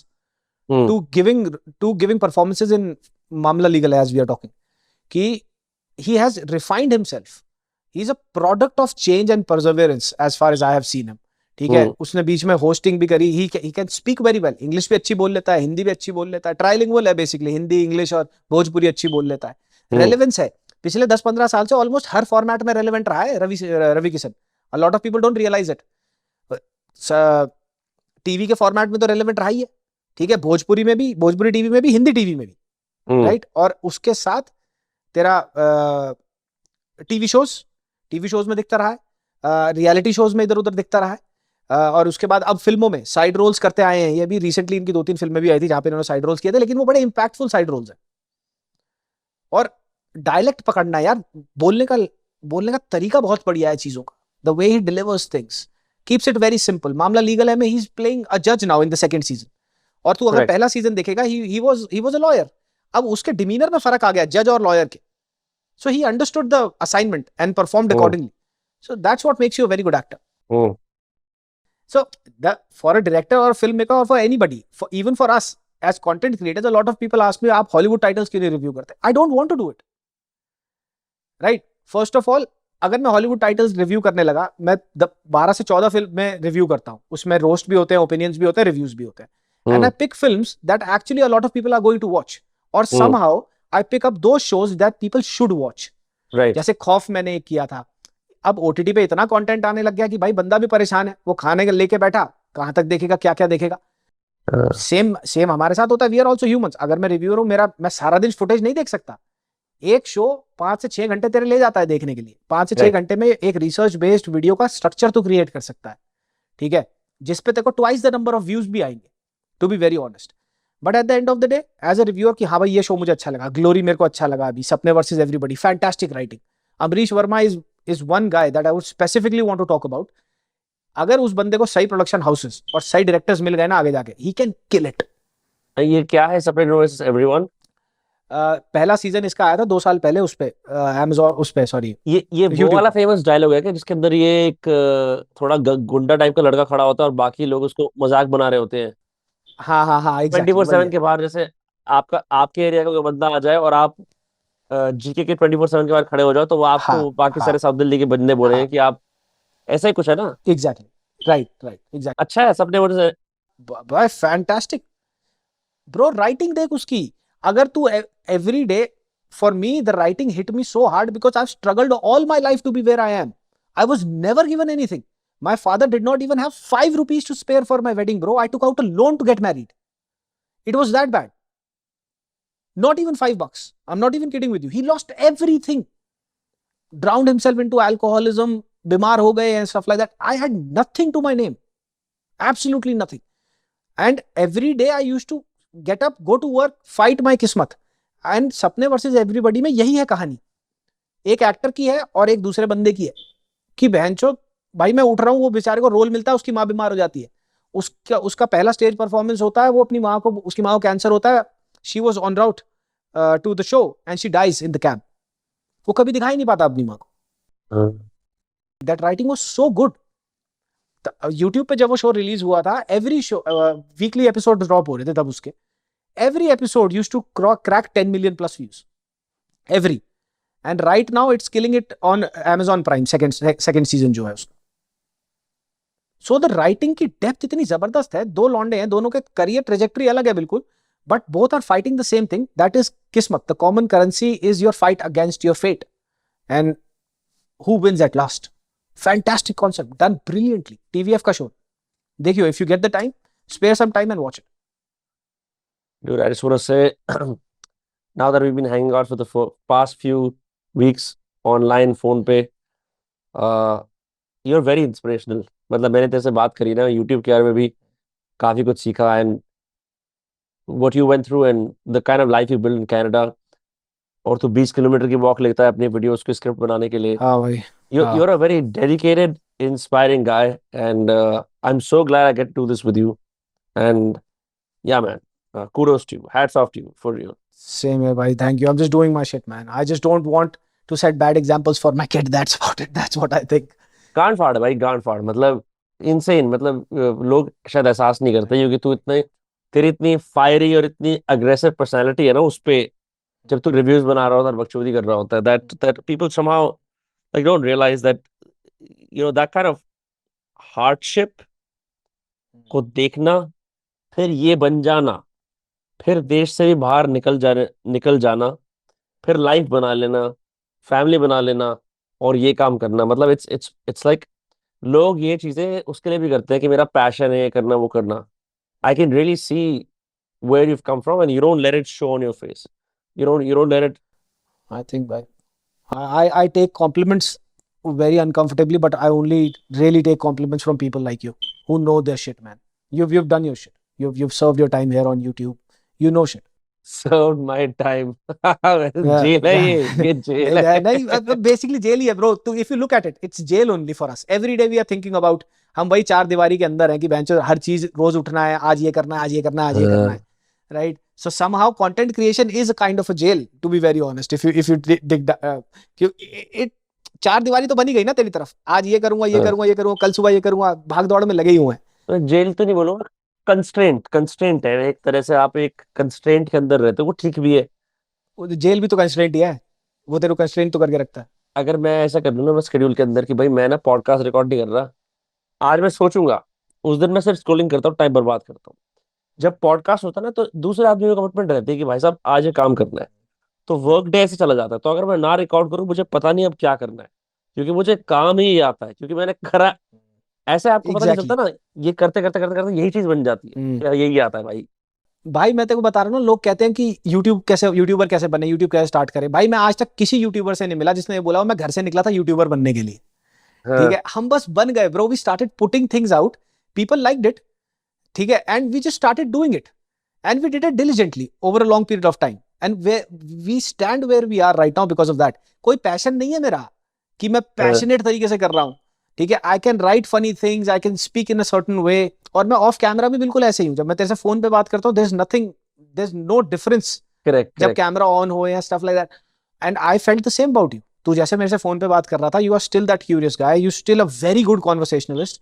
hmm. to giving performances in Mamla Legal as we are talking. He has refined himself. He's a product of change and perseverance as far as I have seen him. ठीक है, उसने बीच में होस्टिंग भी करी। He can speak very well, English भी अच्छी बोल लेता है, हिंदी भी अच्छी बोल लेता है, ट्राइलिंगुअल है बेसिकली, हिंदी इंग्लिश और भोजपुरी अच्छी बोल लेता है। रेलेवेंस है, पिछले 10-15 साल से ऑलमोस्ट हर फॉर्मेट में रेलेवेंट रहा है Ravi Kishan. A lot of people don't realise it. TV के फॉर्मेट में तो रेलेवेंट रहा ही है, ठीक है, भोजपुरी में भी, भोजपुरी टीवी में भी, हिंदी टीवी में भी, राइट। और उसके साथ तेरा टीवी शोज में दिखता रहा है, रियलिटी शोज में इधर उधर दिखता रहा है, और उसके बाद अब फिल्मों में साइड रोल्स करते आए हैं। ये भी रिसेंटली इनकी 2-3 फिल्में भी आई थी जहां पे इन्होंने साइड रोल्स किए थे, लेकिन वो बड़े इंपैक्टफुल साइड रोल्स हैं। और डायलेक्ट पकड़ना यार, बोलने का तरीका बहुत बढ़िया है चीजों का। The way he delivers things keeps it very simple. मामला लीगल है में ही इज प्लेइंग अ जज now in the second season. और तू अगर Correct. पहला सीजन देखेगा, ही वाज अ लॉयर। अब उसके डिमीनर में फर्क आ गया जज और लॉयर के। So he understood the assignment and performed accordingly. So that's what makes you a very good actor. So for a director or a filmmaker or for anybody, even for us as content creators, a lot of people ask me, आप Hollywood titles क्यों नहीं review करते? I don't want to do it. Right? First of all, अगर मैं Hollywood titles review करने लगा, मैं 12 से 14 फिल्म में रिव्यू करता हूँ। उसमें रोस्ट भी होते हैं, ओपिनियंस भी होते हैं, रिव्यूज भी होते हैं। And I pick films that actually a lot of people are going to watch. और somehow I pick up those shows that people should watch. Right. जैसे खौफ मैंने किया था। अब OTT पे इतना कंटेंट आने लग गया कि भाई बंदा भी परेशान है, वो खाने के लेके बैठा, कहां तक देखेगा, क्या क्या देखेगा। सेम हमारे साथ होता है। We are also humans. अगर मैं रिव्यूअर हूं, मैं सारा दिन फुटेज नहीं देख सकता। एक शो 5 से 6 घंटे तेरे ले जाता है देखने के लिए। 5 से 6 घंटे में एक रिसर्च बेस्ड वीडियो का स्ट्रक्चर तो क्रिएट कर सकता है, ठीक है, जिसपे तेरे को twice the number of views भी आएंगे, to be very honest. But at the end of the day as a reviewer कि हाँ भाई ये शो मुझे अच्छा लगा, ग्लोरी मेरे को अच्छा लगा, अभी सपने versus everybody, fantastic writing. Amrish Verma is one guy that I would specifically want to talk about. अगर उस बंदे को सही प्रोडक्शन हाउसेस और सही डायरेक्टर्स मिल गए ना आगे जाके, he can kill it. ये क्या है सपरेट वर्सेस एवरीवन? पहला सीजन इसका आया था 2 साल पहले उस पे, Amazon उस पे, सॉरी, ये वो YouTube वाला पे। फेमस डायलॉग है क्या, जिसके अंदर ये एक थोड़ा गुंडा टाइप का लड़का खड़ा होता है और बाकी लोग उसको मजाक बना रहे होते हैं? हाँ हाँ हाँ, एग्जैक्टली वही 24/7 है। के बाहर, जैसे आपके एरिया का कोई बंदा आ जाए और आप जीके के 24/7 के बाहर खड़े हो जाओ, तो वो हाँ आपको बाकी हाँ सारे साउथ दिल्ली के बंदे बोलेंगे हाँ, कि आप, ऐसा ही कुछ है ना? Exactly, right right, exactly. अच्छा है सपने वर्सेस। भाई फैंटास्टिक ब्रो, राइटिंग देख उसकी। अगर तू every day, for me the writing hit me so hard because I struggled all my life to be where I am. I was never given anything. My father did not even have 5 rupees to spare for my wedding, bro. I took out a loan to get married. It was that bad. Not even $5. I'm not even kidding with you. He lost everything. Drowned himself into alcoholism, bimar ho gaye and stuff like that. I had nothing to my name. Absolutely nothing. And every day I used to get up, go to work, fight my kismat. And Sapne versus Everybody में यही है कहानी। एक एक्टर की है और एक दूसरे बंदे की है कि बहनचोद भाई मैं उठ रहा हूँ, वो बेचारे को रोल मिलता है, उसकी माँ बीमार हो जाती है। उसका पहला स्टेज परफॉर्मेंस होता है, वो अपनी माँ को, उसकी माँ को कैंसर होता है। She was on route to the show and she dies in the camp. वो कभी दिखा ही नहीं पाता अपनी माँ को। That writing was so good. YouTube पे जब वो शो रिलीज हुआ था, every show weekly episode drop हो रहे थे तब उसके। Every episode used to crack 10 million+ views every. And right now it's killing it on Amazon Prime, second season जो है उसका. So the writing की depth इतनी जबरदस्त है. दो लौंडे हैं, दोनों के career trajectory अलग है बिल्कुल, but both are fighting the same thing. That is किस्मत. The common currency is your fight against your fate. And who wins at last? Fantastic concept, done brilliantly. TVF का show. देखियो, if you get the time, spare some time and watch it. Dude, I just want to say, now that we've been hanging out for the past few weeks online, phone पे, you're very inspirational. मतलब मैंने तेरे से बात करी ना, YouTube के बारे में भी काफी कुछ सीखा, and what you went through and the kind of life you built in Canada. और तू 20 किलोमीटर की वॉक लेता है अपनी वीडियोस को स्क्रिप्ट बनाने के लिए. हाँ भाई. You're a very dedicated, inspiring guy, and I'm so glad I get to do this with you. And yeah, man, kudos to you. Hats off to you, for real. Same here, bhai. Thank you. I'm just doing my shit, man. I just don't want to set bad examples for my kid. That's about it. That's what I think. गांड फाड़ है भाई, गांड फाड़. मतलब इनसेन. मतलब लोग शायद एहसास नहीं करते, क्योंकि तू इतने, तेरी इतनी फायरी और इतनी अग्रेसिव पर्सनालिटी है ना उस पे, जब तू रिव्यूज बना रहा होता है, बकचोदी कर रहा होता है, that people somehow like don't realize that, you know, that kind of hardship को देखना, फिर ये बन जाना, फिर देश से भी बाहर निकल जाना, फिर लाइफ बना लेना, फैमिली बना लेना, और ये काम करना. मतलब इट्स लाइक लोग ये चीजें उसके लिए भी करते हैं कि मेरा पैशन है ये करना वो करना. I can really see where you've come from, and you don't let it show on your face. You don't let it. I think, bhai. I take compliments very uncomfortably, but I only really take compliments from people like you who know their shit, man. You've done your shit. You've served your time here on YouTube. You know shit. Served my time. Yeah, jail है yeah. ये जेल है. नहीं, basically jail ही है, bro. तो if you look at it, it's jail only for us. Every day we are thinking about, हम वही चार दीवारी के अंदर हैं कि बेंचो हर चीज रोज उठना है, आज ये करना है, आज ये करना है, आज ये करना है, right? So somehow content creation is a kind of a jail, to be very honest. If you dig it, चार दीवारी तो बनी गई ना तेरी तरफ. आज ये करूंगा, ये करूंगा, ये करूंगा, कल सुबह ये करूंगा, भाग दौड़ में लगे ही हुए हैं. तो जेल तो नहीं बोलूंगा, कंस्ट्रेंट है एक तरह से. आप एक कंस्ट्रेंट के अंदर रहते हो, वो ठीक भी है. वो जेल भी तो कंस्ट्रेंट ही है. वो तेरे को कंस्ट्रेंट तो करके रखता है. अगर मैं ऐसा कर लूँ ना, मैं शेड्यूल के अंदर कि भाई मैं ना पॉडकास्ट रिकॉर्ड नहीं कर रहा, आज मैं सोचूंगा, उस दिन मैं सिर्फ स्क्रॉलिंग करता हूँ, टाइम बर्बाद करता हूँ. जब पॉडकास्ट होता है ना, तो दूसरे आदमी को कमिटमेंट रहती है कि भाई साहब आज ये काम करना है, तो वर्क डे ऐसे चला जाता है. तो अगर मैं ना रिकॉर्ड करूँ, मुझे पता नहीं अब क्या करना है, क्योंकि मुझे काम ही ये आता है, क्योंकि मैंने करा. ऐसे आपको पता नहीं एग्जैक्टली. चलता ना, ये करते करते करते करते यही चीज बन जाती है, क्या यही आता है भाई. भाई मैं तेरे को बता रहा हूँ ना, लोग कहते हैं कि यूट्यूबर कैसे बने, यूट्यूब कैसे स्टार्ट करें. भाई मैं आज तक किसी यूट्यूबर से नहीं मिला जिसने ये बोला मैं घर से निकला था यूट्यूबर बनने के लिए. ठीक है, हम बस बन गए bro. We started putting things out, people liked it. ठीक है, and we just started doing it, and we did it diligently over a long period of time, and we stand where we are right now because of that. कोई पैशन नहीं है मेरा कि मैं पैशनेट तरीके से कर रहा हूँ. ठीक है, I can write funny things, I can speak in a certain way, और मैं ऑफ कैमरा भी बिल्कुल ऐसे ही हूँ. जब मैं तेरे से फोन पे बात करता हूँ, there is nothing, there is no difference जब कैमरा ऑन हो या stuff like that. And I felt the same about you. तू जैसे मेरे से फोन पे बात कर रहा था, you are still that curious guy, you still a very good conversationalist.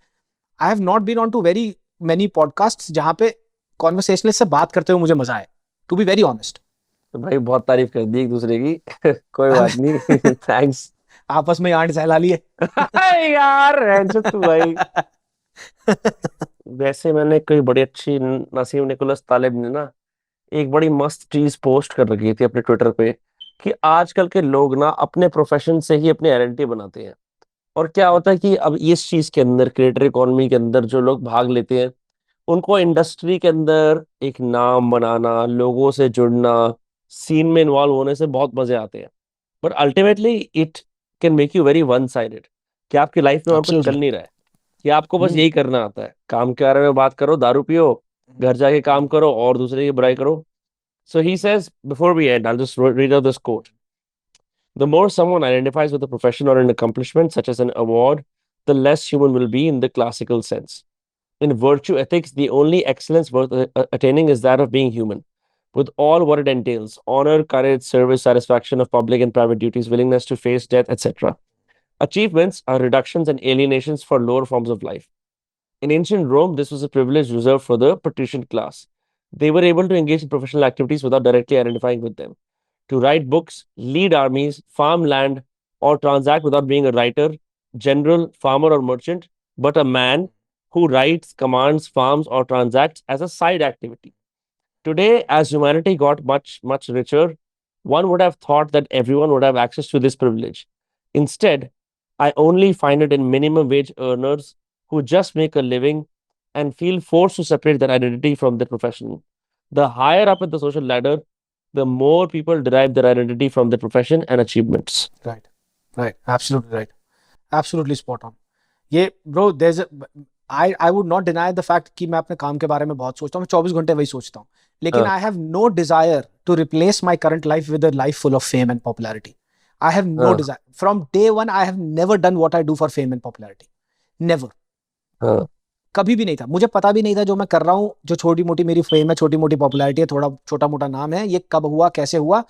I have not been on to very many podcast जहां पे कॉन्वर्सेशनलिस्ट से बात करते हुए मुझे मजा आए, टू बी वेरी ऑनेस्ट. तो भाई बहुत तारीफ कर दी एक दूसरे की. कोई बात नहीं. थैंक्स. आपस में आंट सहला लिए. यार रहने तू भाई. वैसे मैंने कोई बड़ी अच्छी, नसीम निकोलस तालिब ने ना एक बड़ी मस्त चीज पोस्ट कर रखी थी अपने ट्विटर पे, कि आजकल के लोग ना अपने प्रोफेशन से ही अपनी आइडेंटिटी बनाते हैं. और क्या होता है कि अब इस चीज के अंदर, क्रिएटर इकोनॉमी के अंदर जो लोग भाग लेते हैं, उनको इंडस्ट्री के अंदर एक नाम बनाना, लोगों से जुड़ना, सीन में इन्वॉल्व होने से बहुत मजे आते हैं. But ultimately it can make you very one sided, कि आपकी लाइफ में और कुछ चल नहीं रहा है, कि आपको बस यही करना आता है. काम के बारे में बात करो, दारू पियो, घर जाके काम करो और दूसरे की बुराई करो. So he says, before we end, I'll just read out this quote. The more someone identifies with a profession or an accomplishment, such as an award, the less human will be in the classical sense. In virtue ethics, the only excellence worth attaining is that of being human, with all what it entails: honor, courage, service, satisfaction of public and private duties, willingness to face death, etc. Achievements are reductions and alienations for lower forms of life. In ancient Rome, this was a privilege reserved for the patrician class. They were able to engage in professional activities without directly identifying with them. to write books, lead armies, farm land, or transact without being a writer, general, farmer, or merchant, but a man who writes, commands, farms, or transacts as a side activity. Today, as humanity got much, much richer, one would have thought that everyone would have access to this privilege. Instead, I only find it in minimum wage earners who just make a living and feel forced to separate their identity from their profession. The higher up in the social ladder, the more people derive their identity from their profession and achievements. Right, right, absolutely right, absolutely spot on. ये bro, there's a, I would not deny the fact कि मैं अपने काम के बारे में बहुत सोचता हूँ, मैं 24 घंटे वही सोचता हूँ, लेकिन I have no desire to replace my current life with a life full of fame and popularity. I have no desire. From day one, I have never done what I do for fame and popularity. Never. कभी भी नहीं था, मुझे पता भी नहीं था जो मैं कर रहा हूँ, जो छोटी मोटी मेरी फेम है, छोटी मोटी पॉपुलैरिटी है, थोड़ा छोटा मोटा नाम है, ये कब हुआ, कैसे हुआ.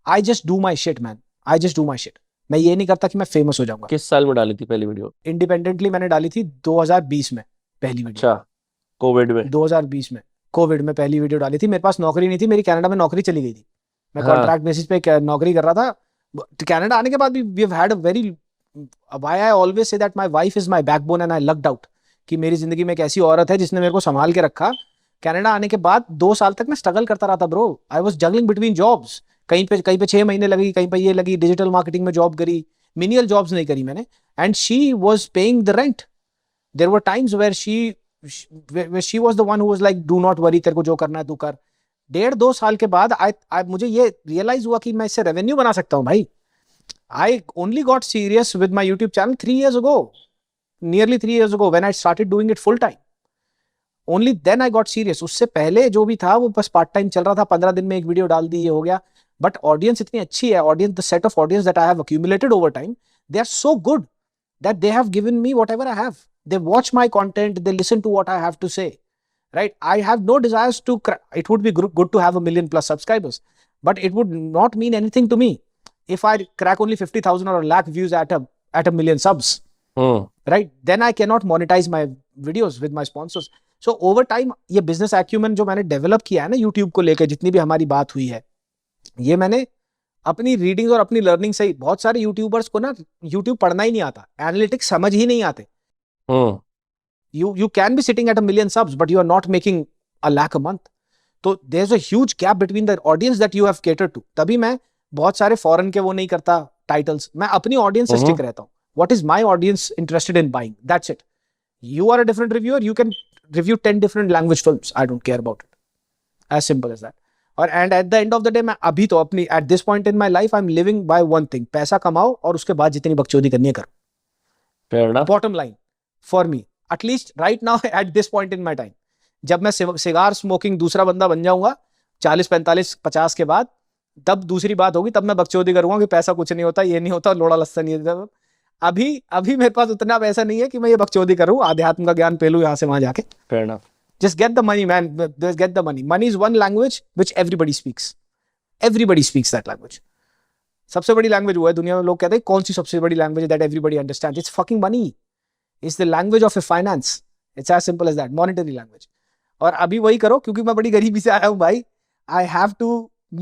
I just do my shit man, I just do my shit. मैं ये नहीं करता कि मैं फेमस हो जाऊंगा. किस साल में डाली थी पहली वीडियो? इंडिपेंडेंटली मैंने डाली थी 2020 में पहली वीडियो. अच्छा, कोविड में? 2020 में कोविड में पहली वीडियो डाली थी. मेरे पास नौकरी नहीं थी, मेरी कनाडा में नौकरी चली गई थी, मैं कॉन्ट्रैक्ट बेसिस पे नौकरी कर रहा था. कनाडा आने के बाद भी we have had a very, why I always say that my wife is my backbone and I lucked out कि मेरी जिंदगी में एक ऐसी औरत है जिसने मेरे को संभाल के रखा. कनाडा आने के बाद 2 साल तक मैं स्ट्रगल करता रहा था bro. I was juggling between jobs. कहीं पे 6 महीने लगी, कहीं पे ये लगी, डिजिटल मार्केटिंग में जॉब करी, मिनियल जॉब्स नहीं करी मैंने. And she was paying the rent. There were times where she was the one who was like do not worry, तेरे को जो करना है तू कर. 1.5-2 साल के बाद मुझे ये रियलाइज हुआ कि मैं इससे रेवेन्यू बना सकता हूँ भाई. I only got serious with my YouTube channel 3 years ago. Nearly 3 years ago when I started doing it full time. Only then I got serious. उससे पहले जो भी था वो बस पार्ट टाइम चल रहा था, 15 दिन में एक वीडियो डाल दी, ये हो गया. बट ऑडियंस इतनी अच्छी है, audience, the set of audience that I have accumulated over time, they are so good that they have given me whatever I have. They watch my content, they listen to what I have to say. Right? I have no desires to. It would be good to have 1 million plus subscribers, but it would not mean anything to me if I crack only 50,000 or a lakh views at a million subs. Right? Then I cannot monetize my videos with my sponsors. So over time ये business acumen जो मैंने develop किया है ना YouTube को लेकर, जितनी भी हमारी बात हुई है, ये मैंने अपनी रीडिंग और अपनी लर्निंग से ही. बहुत सारे यूट्यूबर्स को ना यूट्यूब पढ़ना ही नहीं आता, एनालिटिक्स समझ ही नहीं आते. You can be sitting at 1 million subs but you are not making a lakh a month. तो there's a huge gap between the audience that you have catered to. तभी मैं बहुत सारे फॉरेन के वो नहीं करता टाइटल्स, मैं अपनी ऑडियंस से स्टिक रहता हूँ. What is my audience interested in buying? That's it. You are a different reviewer. You can review 10 different language films. I don't care about it. As simple as that. And at the end of the day, मैं अभी तो अपनी at this point in my life, I'm living by one thing. पैसा कमाओ और उसके बाद जितनी बकचोदी करनी है करो. Fair enough. Bottom line for me, at least right now at this point in my time. जब मैं सिगार स्मोकिंग दूसरा बंदा बन जाऊंगा 40, 45, 50 के बाद, तब दूसरी बात होगी, तब मैं बकचोदी करूंगा कि पैसा कुछ नहीं होता, ये नहीं होता, लोड़ा लस्सा नहीं होता. अभी मेरे पास उतना पैसा नहीं है कि मैं ये बकचोदी करूं, आध्यात्म का ज्ञान पेलू यहां से वहां जाके. Fair enough. Just get the money, man. Just get the money. Money is one language which everybody speaks. Everybody speaks that language. सबसे बड़ी लैंग्वेज वो है दुनिया में. लोग कहते हैं कौन सी सबसे बड़ी language that everybody understands? It's fucking money. It's the language of a finance. It's as simple as that. Monetary language. और अभी वही करो, क्योंकि मैं बड़ी गरीबी से आया हूँ भाई. I have to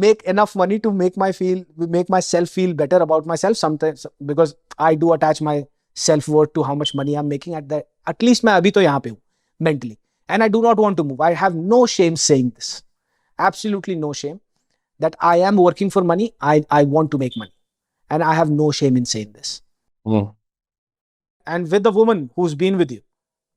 make enough money to make myself feel better about myself sometimes, because I do attach my self-worth to how much money I'm making at least मैं अभी तो यहाँ पे हूँ mentally, and I do not want to move. I have no shame saying this, absolutely no shame, that I am working for money. I want to make money, and I have no shame in saying this. And with the woman who's been with you,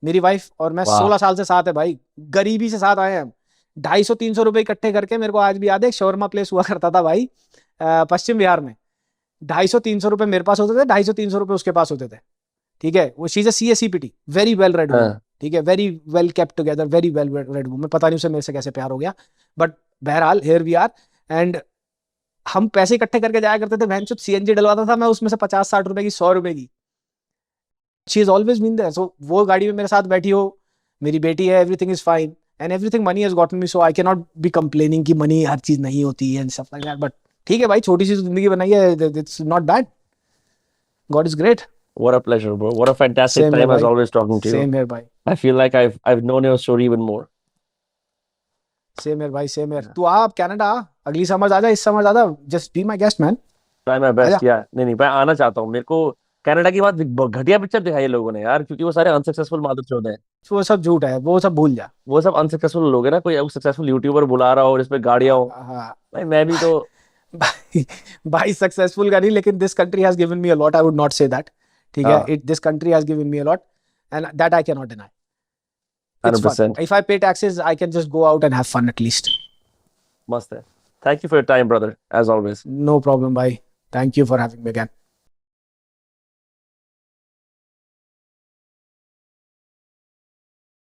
मेरी वाइफ और मैं 16 साल से साथ है भाई, गरीबी से साथ आए हैं हम. 250-300 रुपए इकट्ठे करके, मेरे को आज भी याद है, शौरमा प्लेस हुआ करता था भाई पश्चिम बिहार में. 250-300 रुपए मेरे पास होते थे, 250-300 रुपए उसके पास होते थे. ठीक है, वो she is a CSEPT, very well read woman. ठीक है, very well kept together, very well read woman. पता नहीं उसे मेरे से कैसे प्यार हो गया, बट बहरहाल हियर वी आर. एंड हम पैसे इकट्ठे करके जाया करते थे. भैंचोद CNG डलवाता था मैं उसमें से 50-60 रुपए की, 100 रुपए की. She is always been there. So वो गाड़ी में मेरे साथ बैठी हो, मेरी बेटी है, everything is fine. And everything money has gotten me, so I cannot be complaining कि money हर चीज नहीं होती है and stuff like that. But ठीक है भाई, छोटी सी जिंदगी बनाई है, it's not bad. God is great. What a pleasure, bro. What a fantastic Same time here, as bhai. always talking to you. Same here, bhai. I feel like I've known your story even more. Same यार भाई, सेम यार। तू आ कनाडा, अगली समर आ जा, इस समर आ जा, just be my guest man. Try my आजा। बेस्ट यार। नहीं नहीं भाई, आना चाहता हूँ। मेरे को कनाडा की बात घटिया पिक्चर दिखाई है लोगों ने यार, क्योंकि वो सारे अनसक्सेसफुल मादरचोद हैं। वो सब झूठ है, वो सब भूल जा। वो सब अनसक्सेसफुल लोग हैं ना, कोई सक्सेसफुल यूट्यूबर बुला रहा हो जिसपे गाड़ियां हो। हाँ भाई मैं भी तो। भाई, भाई सक्सेसफुल का नहीं, लेकिन this country has given me a lot, I would not say that. ठीक है, हाँ, it this country has given me a lot and that I can not deny. It's fun. 100%। If I pay taxes, I can just go out and have fun at least. मस्त है। Thank you for your time brother, as always. No problem, bhai. Thank you for having me again.